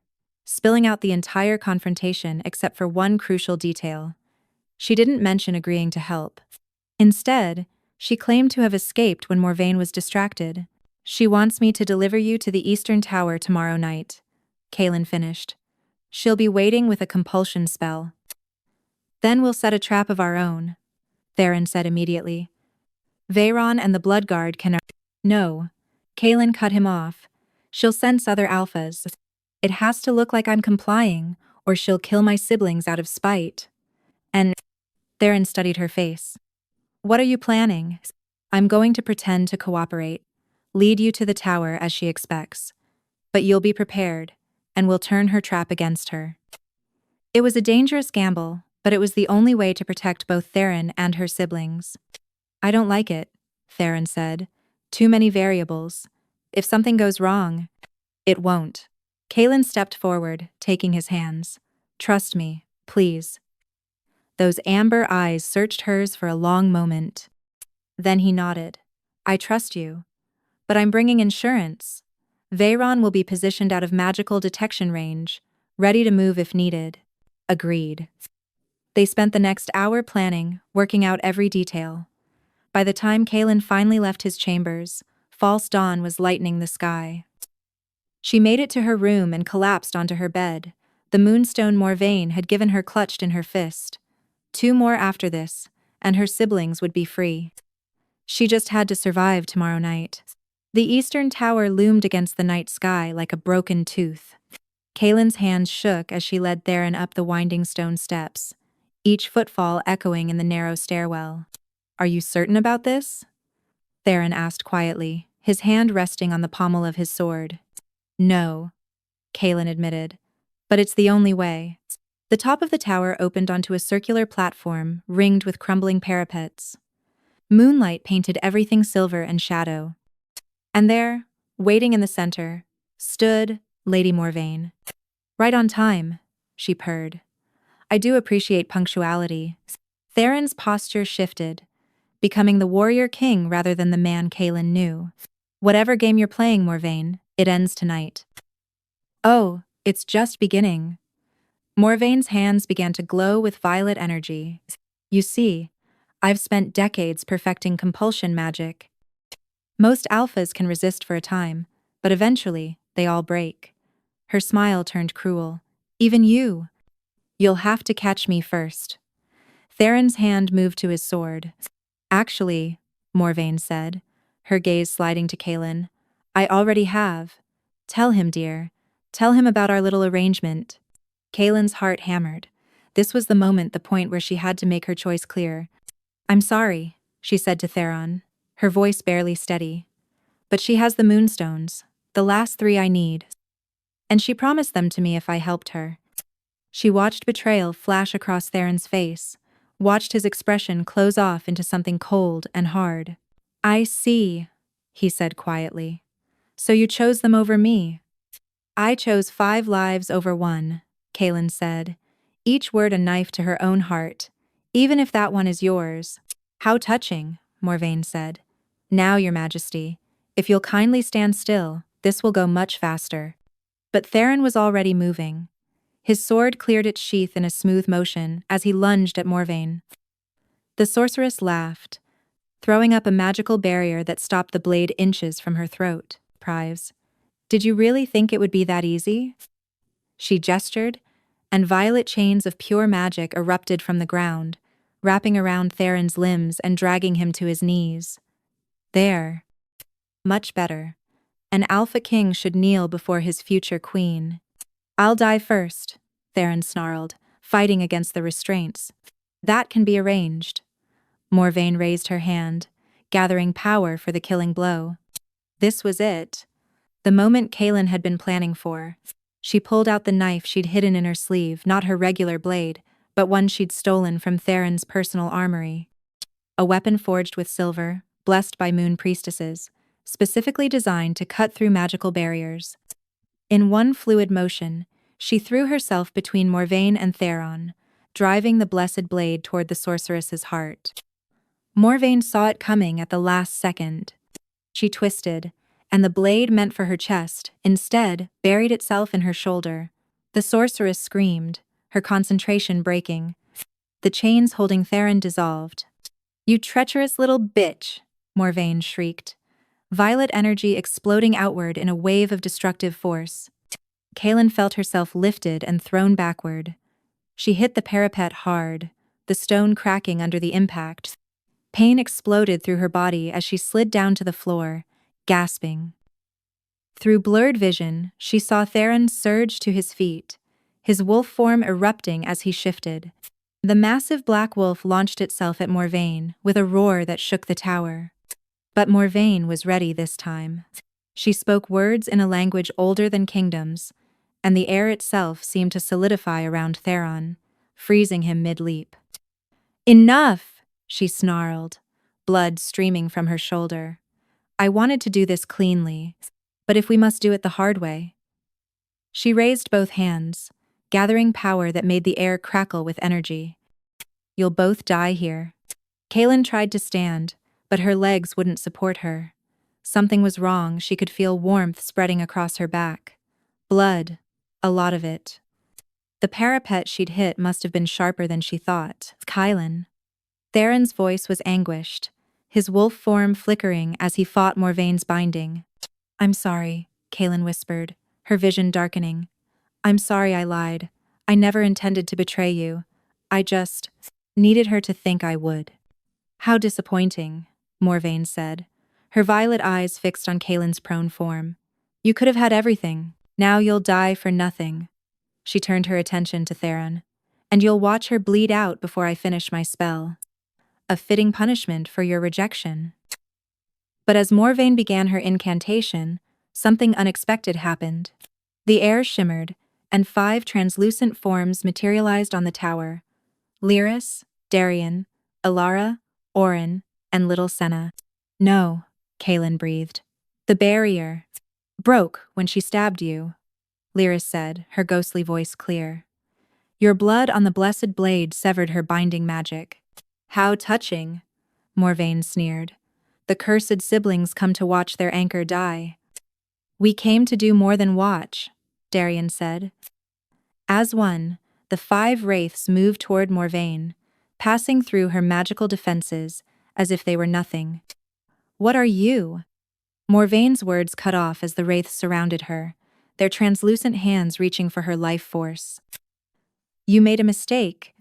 Speaker 1: spilling out the entire confrontation except for one crucial detail. She didn't mention agreeing to help. Instead, she claimed to have escaped when Morvane was distracted. She wants me to deliver you to the Eastern Tower tomorrow night, Kaelen finished. She'll be waiting with a compulsion spell. Then we'll set a trap of our own, Theron said immediately. Veyron and the Bloodguard can— No. Kaelen cut him off. She'll sense other alphas. It has to look like I'm complying, or she'll kill my siblings out of spite. And Theron studied her face. What are you planning? I'm going to pretend to cooperate, lead you to the tower as she expects. But you'll be prepared, and we'll turn her trap against her. It was a dangerous gamble, but it was the only way to protect both Theron and her siblings. I don't like it, Theron said. Too many variables. If something goes wrong, it won't. Kaelen stepped forward, taking his hands. Trust me, please. Those amber eyes searched hers for a long moment. Then he nodded. I trust you. But I'm bringing insurance. Veyron will be positioned out of magical detection range, ready to move if needed. Agreed. They spent the next hour planning, working out every detail. By the time Kaelen finally left his chambers, false dawn was lightening the sky. She made it to her room and collapsed onto her bed. The moonstone Morvane had given her clutched in her fist. 2 more after this, and her siblings would be free. She just had to survive tomorrow night. The eastern tower loomed against the night sky like a broken tooth. Kaelen's hands shook as she led Theron up the winding stone steps, each footfall echoing in the narrow stairwell. Are you certain about this? Theron asked quietly, his hand resting on the pommel of his sword. No, Kaelen admitted, but it's the only way. The top of the tower opened onto a circular platform ringed with crumbling parapets. Moonlight painted everything silver and shadow. And there, waiting in the center, stood Lady Morvane. Right on time, she purred. I do appreciate punctuality. Theron's posture shifted, becoming the warrior king rather than the man Kaelen knew. Whatever game you're playing, Morvane, it ends tonight. Oh, it's just beginning. Morvane's hands began to glow with violet energy. You see, I've spent decades perfecting compulsion magic. Most alphas can resist for a time, but eventually, they all break. Her smile turned cruel. Even you. You'll have to catch me first. Theron's hand moved to his sword. Actually, Morvane said, her gaze sliding to Kaelen, I already have. Tell him, dear. Tell him about our little arrangement. Kaelen's heart hammered. This was the moment, the point where she had to make her choice clear. I'm sorry, she said to Theron, her voice barely steady. But she has the moonstones, the last 3 I need. And she promised them to me if I helped her. She watched betrayal flash across Theron's face, watched his expression close off into something cold and hard. I see, he said quietly. So you chose them over me. I chose 5 lives over 1, Kaelen said, each word a knife to her own heart, even if that one is yours. How touching, Morvane said. Now, Your Majesty, if you'll kindly stand still, this will go much faster. But Theron was already moving. His sword cleared its sheath in a smooth motion as he lunged at Morvane. The sorceress laughed, throwing up a magical barrier that stopped the blade inches from her throat. Prives. Did you really think it would be that easy? She gestured, and violet chains of pure magic erupted from the ground, wrapping around Theron's limbs and dragging him to his knees. There. Much better. An Alpha King should kneel before his future queen. I'll die first, Theron snarled, fighting against the restraints. That can be arranged. Morvane raised her hand, gathering power for the killing blow. This was it. The moment Kaelen had been planning for. She pulled out the knife she'd hidden in her sleeve, not her regular blade, but one she'd stolen from Theron's personal armory. A weapon forged with silver, blessed by moon priestesses, specifically designed to cut through magical barriers. In one fluid motion, she threw herself between Morvane and Theron, driving the blessed blade toward the sorceress's heart. Morvane saw it coming at the last second. She twisted, and the blade meant for her chest, instead, buried itself in her shoulder. The sorceress screamed, her concentration breaking. The chains holding Theron dissolved. You treacherous little bitch, Morvane shrieked, violet energy exploding outward in a wave of destructive force. Kaelen felt herself lifted and thrown backward. She hit the parapet hard, the stone cracking under the impact. Pain exploded through her body as she slid down to the floor, gasping. Through blurred vision, she saw Theron surge to his feet, his wolf form erupting as he shifted. The massive black wolf launched itself at Morvane with a roar that shook the tower. But Morvane was ready this time. She spoke words in a language older than kingdoms, and the air itself seemed to solidify around Theron, freezing him mid-leap. "Enough!" she snarled, blood streaming from her shoulder. "I wanted to do this cleanly, but if we must do it the hard way." She raised both hands, gathering power that made the air crackle with energy. "You'll both die here." Kaelen tried to stand, but her legs wouldn't support her. Something was wrong. She could feel warmth spreading across her back. Blood. A lot of it. The parapet she'd hit must have been sharper than she thought. "Kaelen." Theron's voice was anguished, his wolf form flickering as he fought Morvane's binding. "I'm sorry," Kaelen whispered, her vision darkening. "I'm sorry I lied. I never intended to betray you. I just needed her to think I would." "How disappointing," Morvane said, her violet eyes fixed on Kaelen's prone form. "You could have had everything. Now you'll die for nothing." She turned her attention to Theron. "And you'll watch her bleed out before I finish my spell. A fitting punishment for your rejection." But as Morvane began her incantation, something unexpected happened. The air shimmered, and 5 translucent forms materialized on the tower. Lyris, Darian, Ilara, Orin, and little Senna. "No," Kaelen breathed. "The barrier broke when she stabbed you," Lyris said, her ghostly voice clear. "Your blood on the blessed blade severed her binding magic." "How touching," Morvane sneered. "The cursed siblings come to watch their anchor die." "We came to do more than watch," Darian said. As one, the 5 wraiths moved toward Morvane, passing through her magical defenses as if they were nothing. "What are you?" Morvane's words cut off as the wraiths surrounded her, their translucent hands reaching for her life force. "You made a mistake,"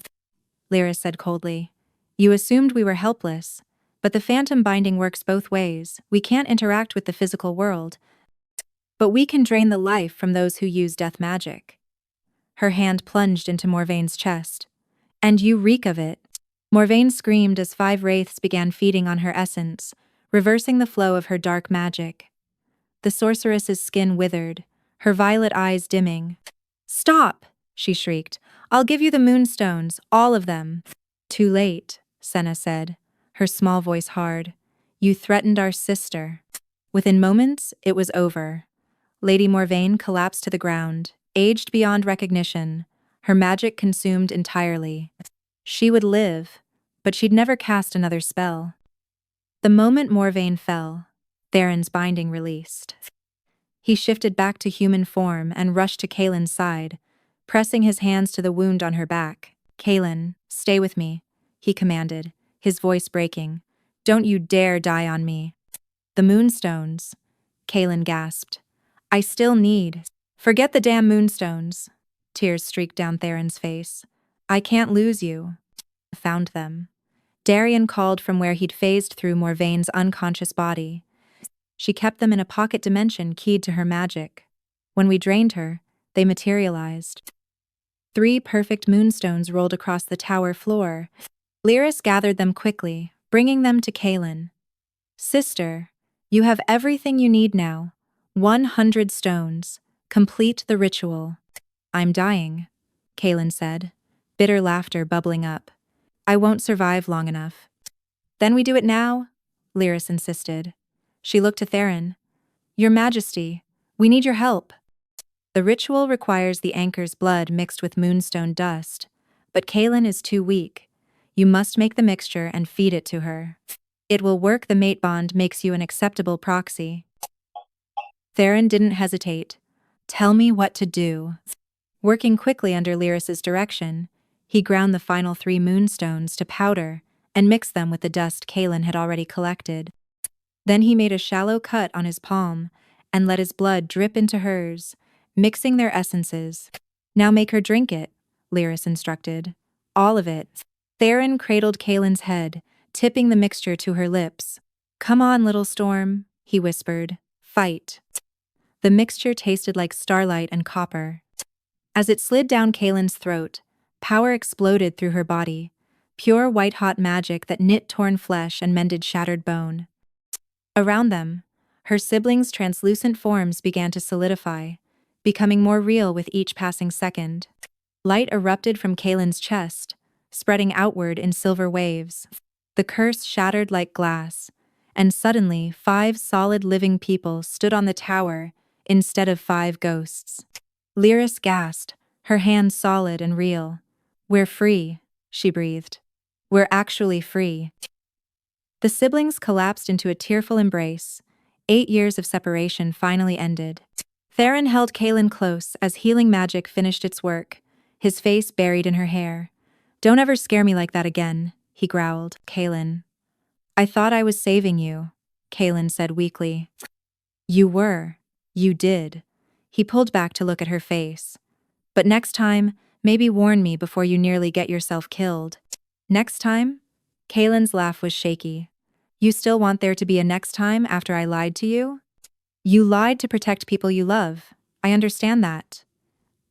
Speaker 1: Lyris said coldly. "You assumed we were helpless, but the phantom binding works both ways. We can't interact with the physical world, but we can drain the life from those who use death magic." Her hand plunged into Morvane's chest. "And you reek of it." Morvane screamed as 5 wraiths began feeding on her essence, reversing the flow of her dark magic. The sorceress's skin withered, her violet eyes dimming. "Stop!" she shrieked. "I'll give you the moonstones, all of them." "Too late," Senna said, her small voice hard. "You threatened our sister." Within moments, it was over. Lady Morvane collapsed to the ground, aged beyond recognition, her magic consumed entirely. She would live, but she'd never cast another spell. The moment Morvane fell, Theron's binding released. He shifted back to human form and rushed to Kaelen's side, pressing his hands to the wound on her back. "Kaelen, stay with me," he commanded, his voice breaking. "Don't you dare die on me." "The moonstones," Kaelen gasped. "I still need—" "Forget the damn moonstones." Tears streaked down Theron's face. "I can't lose you." "Found them." Darian called from where he'd phased through Morvane's unconscious body. "She kept them in a pocket dimension keyed to her magic. When we drained her, they materialized." 3 perfect moonstones rolled across the tower floor. Lyris gathered them quickly, bringing them to Kaelen. "Sister, you have everything you need now. 100 stones. Complete the ritual." "I'm dying," Kaelen said, bitter laughter bubbling up. "I won't survive long enough." "Then we do it now?" Lyris insisted. She looked to Theron. "Your Majesty, we need your help." The ritual requires the anchor's blood mixed with moonstone dust, but Kaelen is too weak. You must make the mixture and feed it to her. It will work. The mate bond makes you an acceptable proxy. Theron didn't hesitate. "Tell me what to do." Working quickly under Lyris's direction, he ground the final 3 moonstones to powder and mixed them with the dust Kaelen had already collected. Then he made a shallow cut on his palm and let his blood drip into hers, mixing their essences. "Now make her drink it," Lyris instructed. "All of it." Theron cradled Kaelen's head, tipping the mixture to her lips. "Come on, little storm," he whispered. "Fight." The mixture tasted like starlight and copper. As it slid down Kaelen's throat, power exploded through her body. Pure white-hot magic that knit torn flesh and mended shattered bone. Around them, her siblings' translucent forms began to solidify, becoming more real with each passing second. Light erupted from Kaelen's chest, spreading outward in silver waves. The curse shattered like glass, and suddenly 5 solid living people stood on the tower instead of 5 ghosts. Lyris gasped, her hands solid and real. "We're free," she breathed. "We're actually free." The siblings collapsed into a tearful embrace. 8 years of separation finally ended. Theron held Kaelen close as healing magic finished its work, his face buried in her hair. "Don't ever scare me like that again," he growled. "Kaelen." "I thought I was saving you," Kaelen said weakly. "You were. You did." He pulled back to look at her face. "But next time, maybe warn me before you nearly get yourself killed." "Next time?" Kaelen's laugh was shaky. "You still want there to be a next time after I lied to you?" "You lied to protect people you love. I understand that."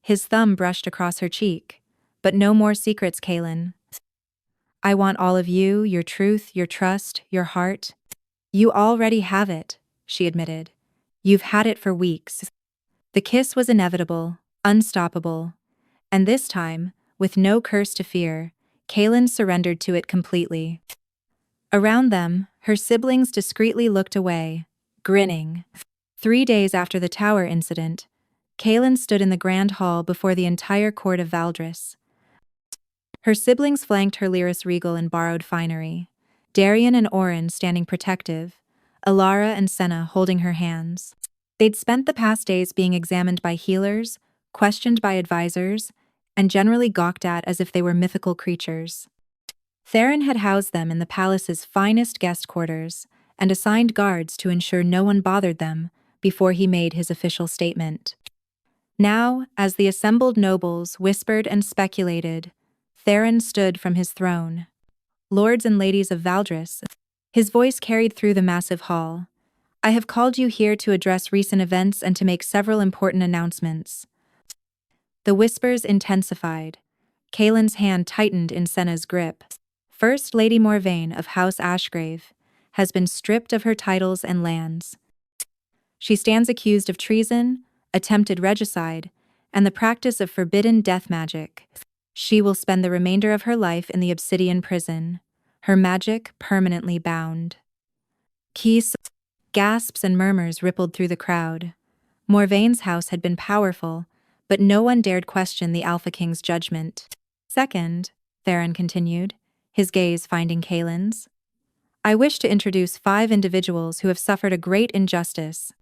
Speaker 1: His thumb brushed across her cheek. "But no more secrets, Kaelen. I want all of you, your truth, your trust, your heart." "You already have it," she admitted. "You've had it for weeks." The kiss was inevitable, unstoppable. And this time, with no curse to fear, Kaelen surrendered to it completely. Around them, her siblings discreetly looked away, grinning. 3 days after the tower incident, Kaelen stood in the grand hall before the entire court of Valdris. Her siblings flanked her Lyris regal in borrowed finery, Darian and Orin standing protective, Alara and Senna holding her hands. They'd spent the past days being examined by healers, questioned by advisors, and generally gawked at as if they were mythical creatures. Theron had housed them in the palace's finest guest quarters and assigned guards to ensure no one bothered them before he made his official statement. Now, as the assembled nobles whispered and speculated, Theron stood from his throne. "Lords and ladies of Valdris," his voice carried through the massive hall. "I have called you here to address recent events and to make several important announcements." The whispers intensified. Kaelen's hand tightened in Senna's grip. First Lady Morvane of House Ashgrave has been stripped of her titles and lands. She stands accused of treason, attempted regicide, and the practice of forbidden death magic. She will spend the remainder of her life in the Obsidian prison, her magic permanently bound. Gasps and murmurs rippled through the crowd. Morvane's house had been powerful, but no one dared question the Alpha King's judgment. "Second," Theron continued, his gaze finding Kaelen's, "I wish to introduce 5 individuals who have suffered a great injustice.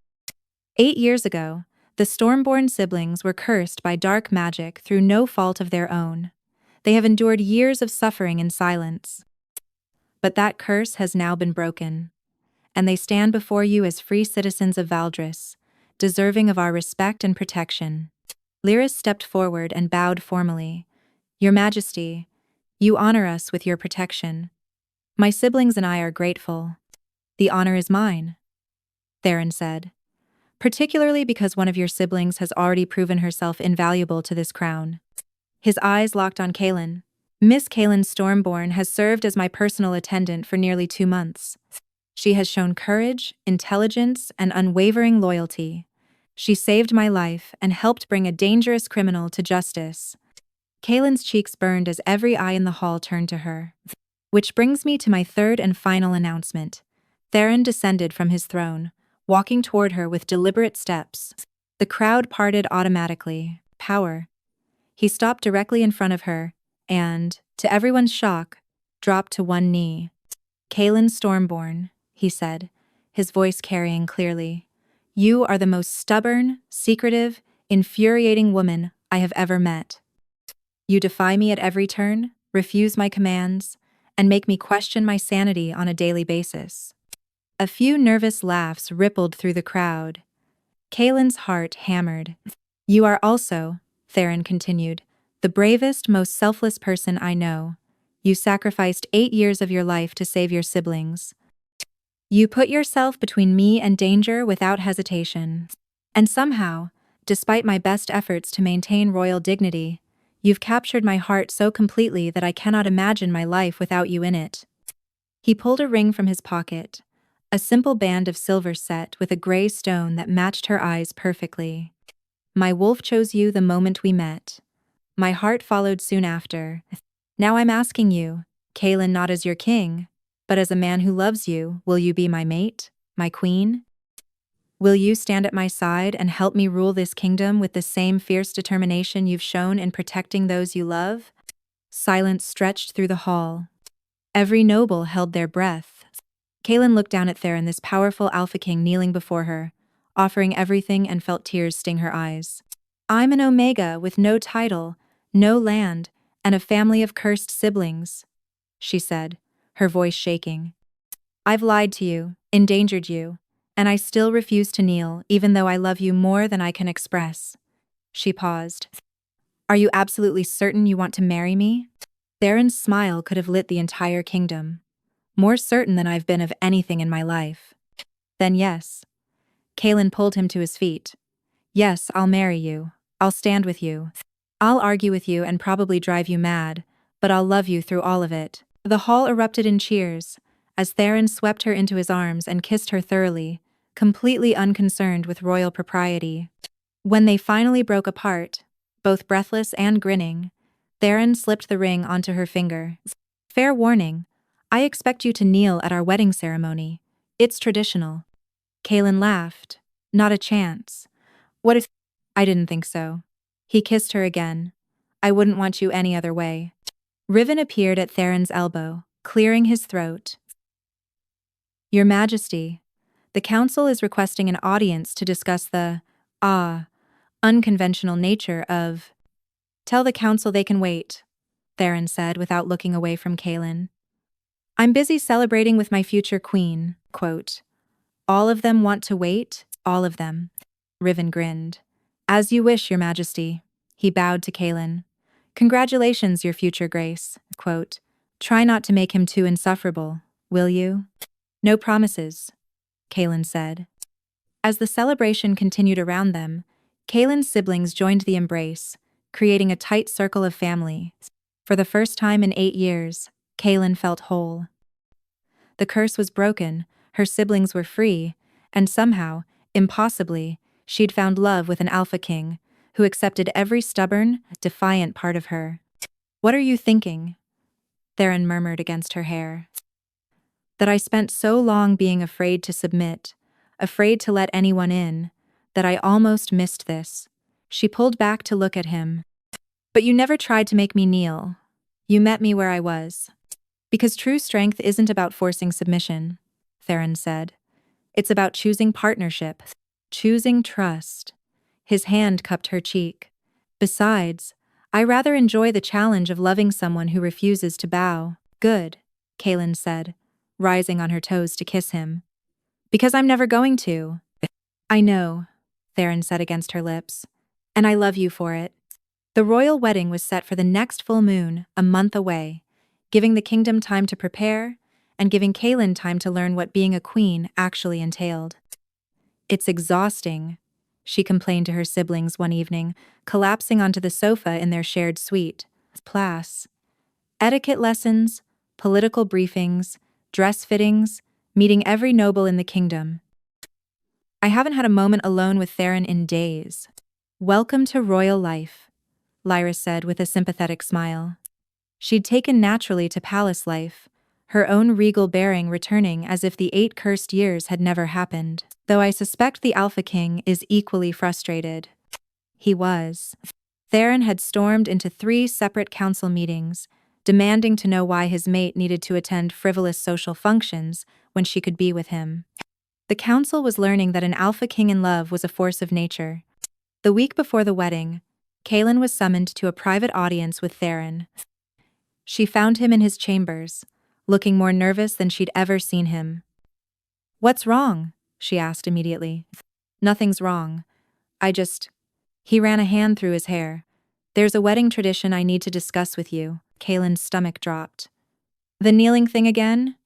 Speaker 1: 8 years ago, the Stormborn siblings were cursed by dark magic through no fault of their own. They have endured years of suffering in silence. But that curse has now been broken, and they stand before you as free citizens of Valdris, deserving of our respect and protection." Lyris stepped forward and bowed formally. "Your Majesty, you honor us with your protection. My siblings and I are grateful." "The honor is mine," Theron said, "particularly because one of your siblings has already proven herself invaluable to this crown." His eyes locked on Kaelen. "Miss Kaelen Stormborn has served as my personal attendant for nearly 2 months. She has shown courage, intelligence, and unwavering loyalty. She saved my life and helped bring a dangerous criminal to justice." Kaelen's cheeks burned as every eye in the hall turned to her. "Which brings me to my third and final announcement." Theron descended from his throne, walking toward her with deliberate steps. The crowd parted automatically. Power. He stopped directly in front of her, and, to everyone's shock, dropped to one knee. "Kaelen Stormborn," he said, his voice carrying clearly, "you are the most stubborn, secretive, infuriating woman I have ever met. You defy me at every turn, refuse my commands, and make me question my sanity on a daily basis." A few nervous laughs rippled through the crowd. Kaelen's heart hammered. "You are also," Theron continued, "the bravest, most selfless person I know. You sacrificed 8 years of your life to save your siblings. You put yourself between me and danger without hesitation. And somehow, despite my best efforts to maintain royal dignity, you've captured my heart so completely that I cannot imagine my life without you in it. He pulled a ring from his pocket, a simple band of silver set with a gray stone that matched her eyes perfectly. My wolf chose you the moment we met. My heart followed soon after. Now I'm asking you, Kaelen, not as your king, but as a man who loves you, will you be my mate, my queen? Will you stand at my side and help me rule this kingdom with the same fierce determination you've shown in protecting those you love? Silence stretched through the hall. Every noble held their breath. Kaelen looked down at Theron, this powerful Alpha King kneeling before her, offering everything, and felt tears sting her eyes. I'm an Omega with no title, no land, and a family of cursed siblings, she said, her voice shaking. I've lied to you, endangered you, and I still refuse to kneel, even though I love you more than I can express. She paused. Are you absolutely certain you want to marry me? Theron's smile could have lit the entire kingdom. More certain than I've been of anything in my life. Then yes. Kaelen pulled him to his feet. Yes, I'll marry you. I'll stand with you. I'll argue with you and probably drive you mad, but I'll love you through all of it. The hall erupted in cheers, as Theron swept her into his arms and kissed her thoroughly, completely unconcerned with royal propriety. When they finally broke apart, both breathless and grinning, Theron slipped the ring onto her finger. Fair warning, I expect you to kneel at our wedding ceremony. It's traditional. Kaelen laughed. Not a chance. What if... I didn't think so. He kissed her again. I wouldn't want you any other way. Riven appeared at Theron's elbow, clearing his throat. Your Majesty, the council is requesting an audience to discuss the, unconventional nature of... Tell the council they can wait, Theron said without looking away from Kaelen. I'm busy celebrating with my future queen, quote. All of them want to wait, all of them. Riven grinned. As you wish, Your Majesty. He bowed to Kaelen. Congratulations, Your future grace, quote. Try not to make him too insufferable, will you? No promises, Kaelen said. As the celebration continued around them, Kaelen's siblings joined the embrace, creating a tight circle of family. For the first time in 8 years, Kaelen felt whole. The curse was broken, her siblings were free, and somehow, impossibly, she'd found love with an Alpha King, who accepted every stubborn, defiant part of her. What are you thinking? Theron murmured against her hair. That I spent so long being afraid to submit, afraid to let anyone in, that I almost missed this. She pulled back to look at him. But you never tried to make me kneel. You met me where I was. Because true strength isn't about forcing submission, Theron said. It's about choosing partnership, choosing trust. His hand cupped her cheek. Besides, I rather enjoy the challenge of loving someone who refuses to bow. Good, Kaelen said, rising on her toes to kiss him. Because I'm never going to. I know, Theron said against her lips. And I love you for it. The royal wedding was set for the next full moon, a month away, giving the kingdom time to prepare, and giving Kaelen time to learn what being a queen actually entailed. It's exhausting, she complained to her siblings one evening, collapsing onto the sofa in their shared suite. Class. Etiquette lessons, political briefings, dress fittings, meeting every noble in the kingdom. I haven't had a moment alone with Theron in days. Welcome to royal life, Lyra said with a sympathetic smile. She'd taken naturally to palace life, her own regal bearing returning as if the 8 cursed years had never happened. Though I suspect the Alpha King is equally frustrated. He was. Theron had stormed into 3 separate council meetings, demanding to know why his mate needed to attend frivolous social functions when she could be with him. The council was learning that an Alpha King in love was a force of nature. The week before the wedding, Kaelen was summoned to a private audience with Theron. She found him in his chambers, looking more nervous than she'd ever seen him. What's wrong? She asked immediately. Nothing's wrong. He ran a hand through his hair. There's a wedding tradition I need to discuss with you. Kaelen's stomach dropped. The kneeling thing again?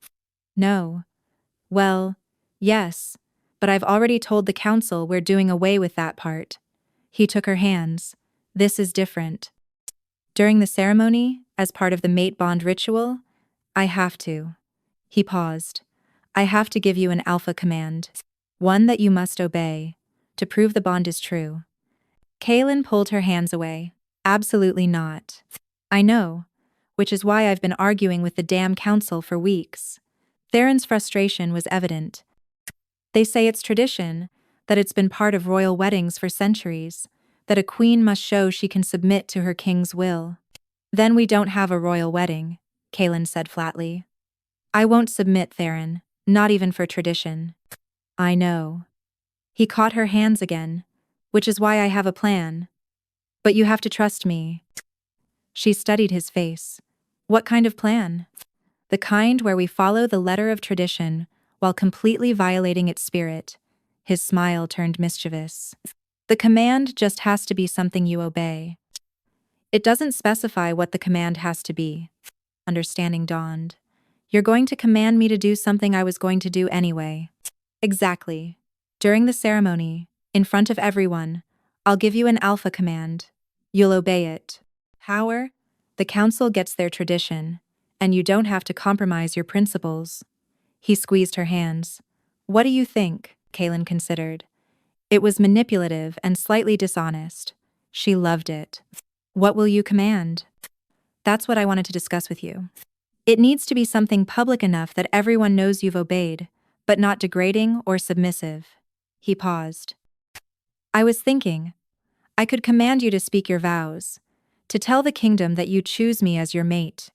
Speaker 1: No. Well, yes, but I've already told the council we're doing away with that part. He took her hands. This is different. During the ceremony, as part of the mate bond ritual, I have to. He paused. I have to give you an alpha command. One that you must obey, to prove the bond is true. Kaelen pulled her hands away. Absolutely not. I know, which is why I've been arguing with the damn council for weeks. Theron's frustration was evident. They say it's tradition, that it's been part of royal weddings for centuries, that a queen must show she can submit to her king's will. Then we don't have a royal wedding, Kaelen said flatly. I won't submit, Theron, not even for tradition. I know. He caught her hands again, which is why I have a plan. But you have to trust me. She studied his face. What kind of plan? The kind where we follow the letter of tradition while completely violating its spirit. His smile turned mischievous. The command just has to be something you obey. It doesn't specify what the command has to be. Understanding dawned. You're going to command me to do something I was going to do anyway. Exactly. During the ceremony, in front of everyone, I'll give you an alpha command. You'll obey it. Power? The council gets their tradition, and you don't have to compromise your principles. He squeezed her hands. What do you think? Kaelen considered. It was manipulative and slightly dishonest. She loved it. What will you command? That's what I wanted to discuss with you. It needs to be something public enough that everyone knows you've obeyed, but not degrading or submissive. He paused. I was thinking, I could command you to speak your vows, to tell the kingdom that you choose me as your mate.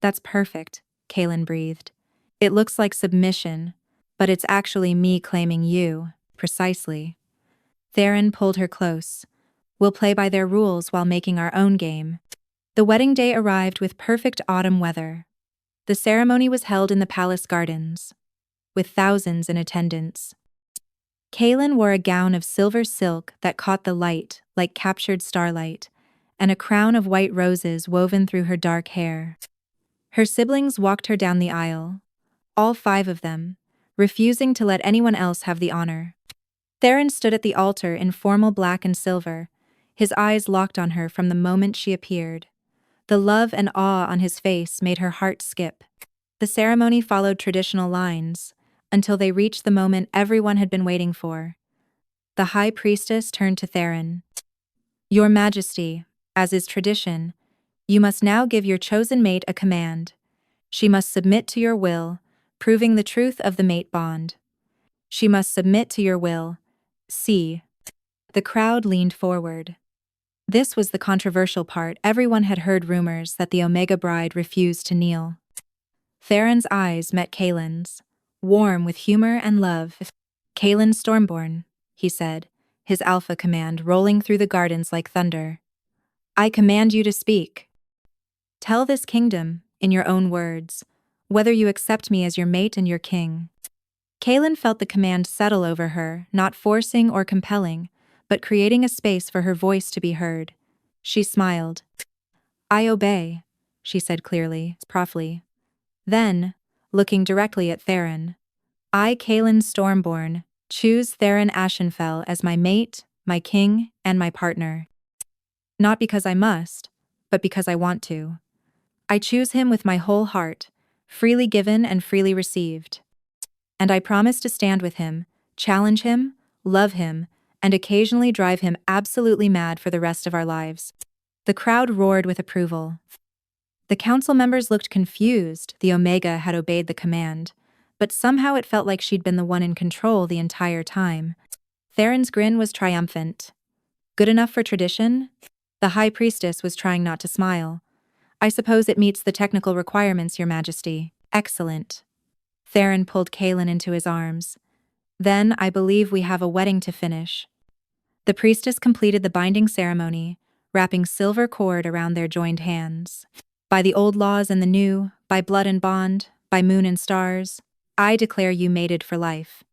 Speaker 1: That's perfect, Kaelen breathed. It looks like submission, but it's actually me claiming you, precisely. Theron pulled her close. We'll play by their rules while making our own game. The wedding day arrived with perfect autumn weather. The ceremony was held in the palace gardens, with thousands in attendance. Kaelen wore a gown of silver silk that caught the light like captured starlight, and a crown of white roses woven through her dark hair. Her siblings walked her down the aisle, all 5 of them, refusing to let anyone else have the honor. Theron stood at the altar in formal black and silver, his eyes locked on her from the moment she appeared. The love and awe on his face made her heart skip. The ceremony followed traditional lines, until they reached the moment everyone had been waiting for. The high priestess turned to Theron. Your Majesty, as is tradition, you must now give your chosen mate a command. She must submit to your will, proving the truth of the mate bond. She must submit to your will. See. The crowd leaned forward. This was the controversial part. Everyone had heard rumors that the Omega bride refused to kneel. Theron's eyes met Kaelen's, warm with humor and love. Kaelen Stormborn, he said, his alpha command rolling through the gardens like thunder. I command you to speak. Tell this kingdom, in your own words, whether you accept me as your mate and your king. Kaelen felt the command settle over her, not forcing or compelling, but creating a space for her voice to be heard. She smiled. I obey, she said clearly, properly. Then, looking directly at Theron, I, Kaelen Stormborn, choose Theron Ashenfell as my mate, my king, and my partner. Not because I must, but because I want to. I choose him with my whole heart, freely given and freely received. And I promise to stand with him, challenge him, love him, and occasionally drive him absolutely mad for the rest of our lives. The crowd roared with approval. The council members looked confused. The Omega had obeyed the command, but somehow it felt like she'd been the one in control the entire time. Theron's grin was triumphant. Good enough for tradition? The High Priestess was trying not to smile. I suppose it meets the technical requirements, Your Majesty. Excellent. Theron pulled Kaelen into his arms. Then I believe we have a wedding to finish. The priestess completed the binding ceremony, wrapping silver cord around their joined hands. By the old laws and the new, by blood and bond, by moon and stars, I declare you mated for life.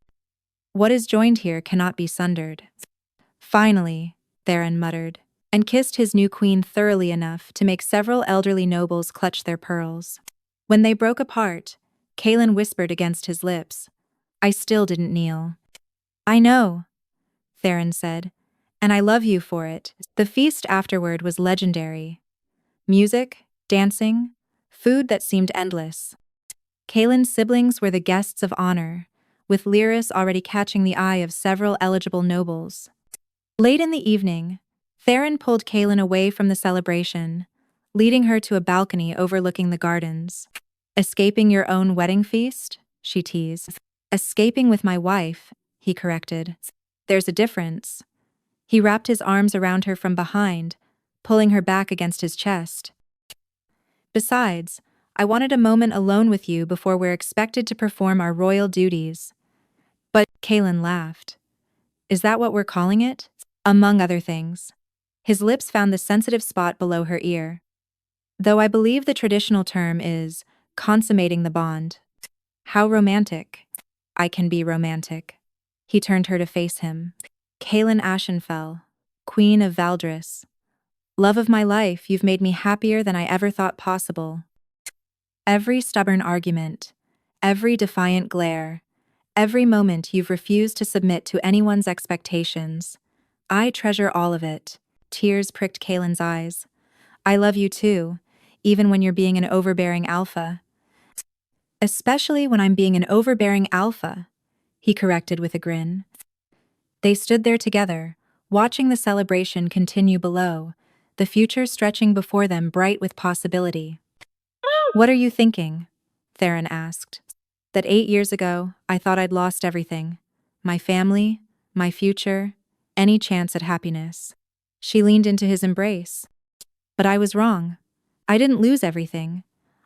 Speaker 1: What is joined here cannot be sundered. Finally, Theron muttered, and kissed his new queen thoroughly enough to make several elderly nobles clutch their pearls. When they broke apart, Kaelen whispered against his lips, "I still didn't kneel." "I know," Theron said, "and I love you for it." The feast afterward was legendary. Music, dancing, food that seemed endless. Kaelin's siblings were the guests of honor, with Lyris already catching the eye of several eligible nobles. Late in the evening, Theron pulled Kaelen away from the celebration, leading her to a balcony overlooking the gardens. "Escaping your own wedding feast?" she teased. "Escaping with my wife," he corrected. "There's a difference." He wrapped his arms around her from behind, pulling her back against his chest. "Besides, I wanted a moment alone with you before we're expected to perform our royal duties." But Kaelen laughed. "Is that what we're calling it?" "Among other things." His lips found the sensitive spot below her ear. "Though I believe the traditional term is consummating the bond." "How romantic." "I can be romantic." He turned her to face him. "Kaelen Ashenfell, Queen of Valdris. Love of my life, you've made me happier than I ever thought possible. Every stubborn argument, every defiant glare, every moment you've refused to submit to anyone's expectations. I treasure all of it." Tears pricked Kaelin's eyes. "I love you too, even when you're being an overbearing alpha." "Especially when I'm being an overbearing alpha," he corrected with a grin. They stood there together, watching the celebration continue below, the future stretching before them bright with possibility. "What are you thinking?" Theron asked. "That 8 years ago, I thought I'd lost everything. My family, my future, any chance at happiness." She leaned into his embrace. "But I was wrong. I didn't lose everything.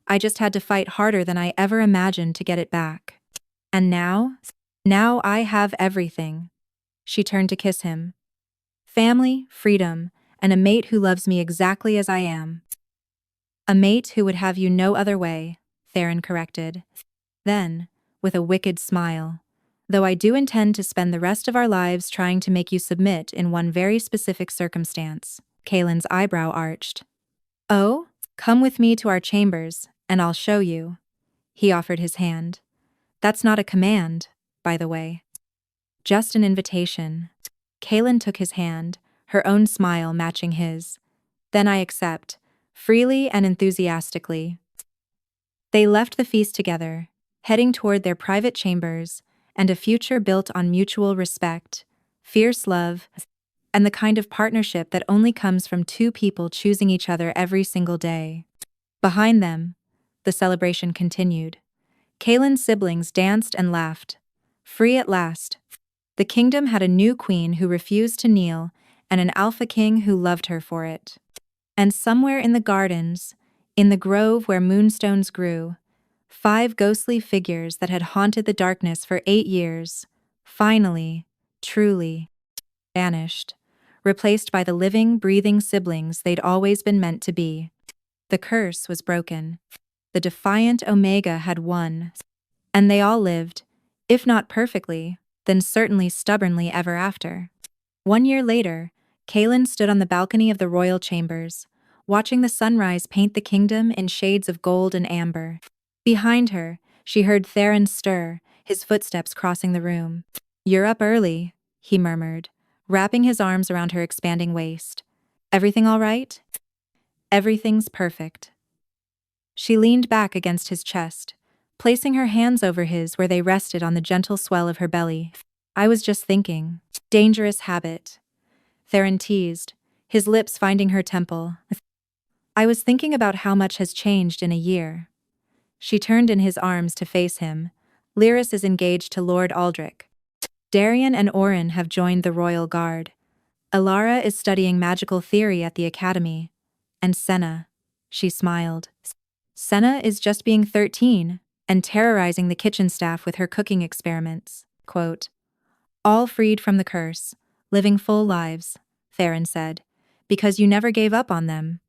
Speaker 1: I just had to fight harder than I ever imagined to get it back. And now? Now I have everything." She turned to kiss him. "Family, freedom, and a mate who loves me exactly as I am." "A mate who would have you no other way," Theron corrected. Then, with a wicked smile, "though I do intend to spend the rest of our lives trying to make you submit in one very specific circumstance." Kaelin's eyebrow arched. "Oh? Come with me to our chambers, and I'll show you." He offered his hand. "That's not a command, by the way. Just an invitation." Kaelen took his hand, her own smile matching his. "Then I accept, freely and enthusiastically." They left the feast together, heading toward their private chambers and a future built on mutual respect, fierce love, and the kind of partnership that only comes from two people choosing each other every single day. Behind them, the celebration continued. Kaelin's siblings danced and laughed. Free at last. The kingdom had a new queen who refused to kneel, and an Alpha King who loved her for it. And somewhere in the gardens, in the grove where moonstones grew, 5 ghostly figures that had haunted the darkness for 8 years, finally, truly, vanished, replaced by the living, breathing siblings they'd always been meant to be. The curse was broken. The defiant Omega had won. And they all lived, if not perfectly, then certainly stubbornly ever after. 1 year later, Kaelen stood on the balcony of the royal chambers, watching the sunrise paint the kingdom in shades of gold and amber. Behind her, she heard Theron stir, his footsteps crossing the room. "You're up early," he murmured, wrapping his arms around her expanding waist. "Everything all right?" "Everything's perfect." She leaned back against his chest, placing her hands over his where they rested on the gentle swell of her belly. "I was just thinking." "Dangerous habit," Theron teased, his lips finding her temple. "I was thinking about how much has changed in a year." She turned in his arms to face him. "Lyris is engaged to Lord Aldrich. Darian and Orin have joined the Royal Guard. Alara is studying magical theory at the Academy. And Senna," she smiled. "Senna is just being 13 and terrorizing the kitchen staff with her cooking experiments." Quote, "All freed from the curse, living full lives," Theron said, "because you never gave up on them."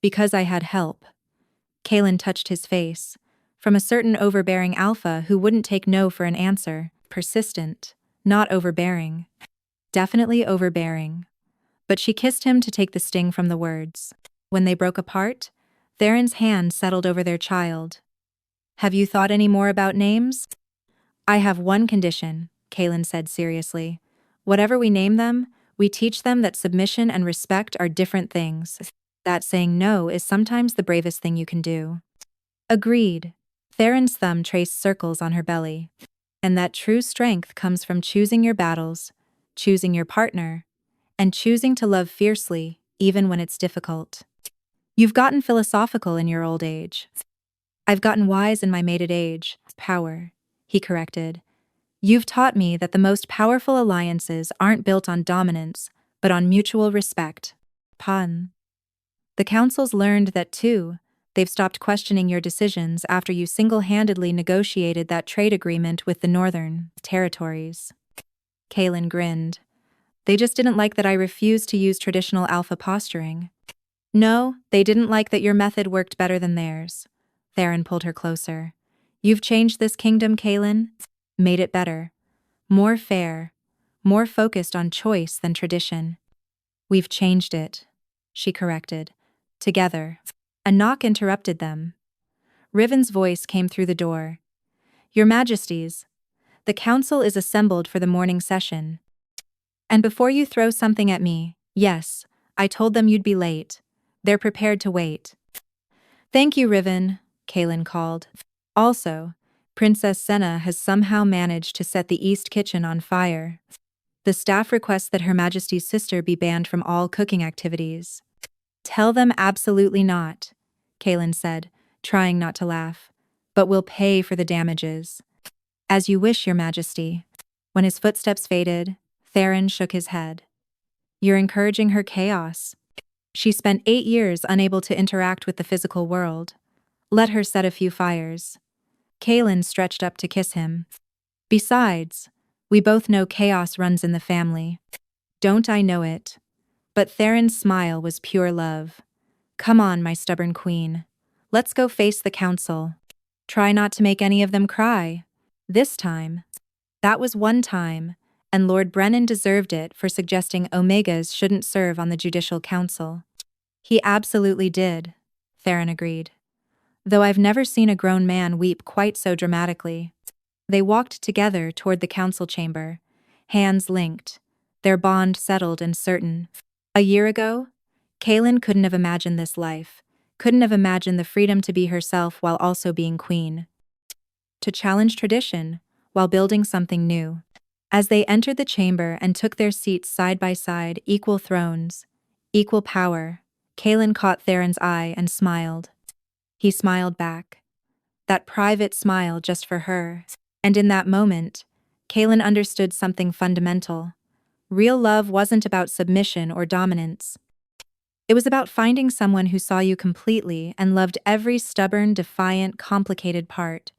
Speaker 1: "Because I had help." Kaelen touched his face. From a certain overbearing alpha who wouldn't take no for an answer. Persistent, not overbearing. Definitely overbearing. But she kissed him to take the sting from the words. When they broke apart, Theron's hand settled over their child. Have you thought any more about names? I have one condition, Kaelen said seriously. Whatever we name them, we teach them that submission and respect are different things. That saying no is sometimes the bravest thing you can do. Agreed. Theron's thumb traced circles on her belly. And that true strength comes from choosing your battles, choosing your partner, and choosing to love fiercely, even when it's difficult. You've gotten philosophical in your old age. I've gotten wise in my mated age, power, he corrected. You've taught me that the most powerful alliances aren't built on dominance, but on mutual respect. Pun. The council's learned that too. They've stopped questioning your decisions after you single-handedly negotiated that trade agreement with the Northern Territories. Kaelen grinned. They just didn't like that I refused to use traditional alpha posturing. No, they didn't like that your method worked better than theirs. Theron pulled her closer. You've changed this kingdom, Kaelen. Made it better. More fair. More focused on choice than tradition. We've changed it, she corrected. Together. A knock interrupted them. Riven's voice came through the door. Your Majesties, the council is assembled for the morning session. And before you throw something at me, yes, I told them you'd be late. They're prepared to wait. Thank you, Riven, Kaelen called. Also, Princess Senna has somehow managed to set the East Kitchen on fire. The staff requests that Her Majesty's sister be banned from all cooking activities. Tell them absolutely not, Kaelen said, trying not to laugh. But we'll pay for the damages. As you wish, Your Majesty. When his footsteps faded, Theron shook his head. You're encouraging her chaos. She spent 8 years unable to interact with the physical world. Let her set a few fires. Kaelen stretched up to kiss him. Besides, we both know chaos runs in the family. Don't I know it? But Theron's smile was pure love. Come on, my stubborn queen. Let's go face the council. Try not to make any of them cry. This time. That was one time, and Lord Brennan deserved it for suggesting Omegas shouldn't serve on the Judicial Council. He absolutely did, Theron agreed. Though I've never seen a grown man weep quite so dramatically. They walked together toward the council chamber, hands linked, their bond settled and certain. A year ago, Kaelen couldn't have imagined this life, couldn't have imagined the freedom to be herself while also being queen. To challenge tradition, while building something new. As they entered the chamber and took their seats side by side, equal thrones, equal power, Kaelen caught Theron's eye and smiled. He smiled back. That private smile just for her. And in that moment, Kaelen understood something fundamental. Real love wasn't about submission or dominance. It was about finding someone who saw you completely and loved every stubborn, defiant, complicated part.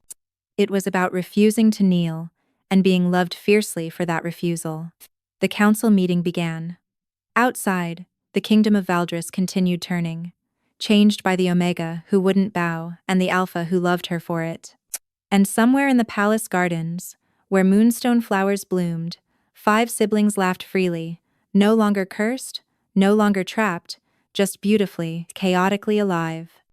Speaker 1: It was about refusing to kneel and being loved fiercely for that refusal. The council meeting began. Outside, the kingdom of Valdris continued turning, changed by the Omega who wouldn't bow and the Alpha who loved her for it. And somewhere in the palace gardens, where moonstone flowers bloomed, 5 siblings laughed freely, no longer cursed, no longer trapped, just beautifully, chaotically alive.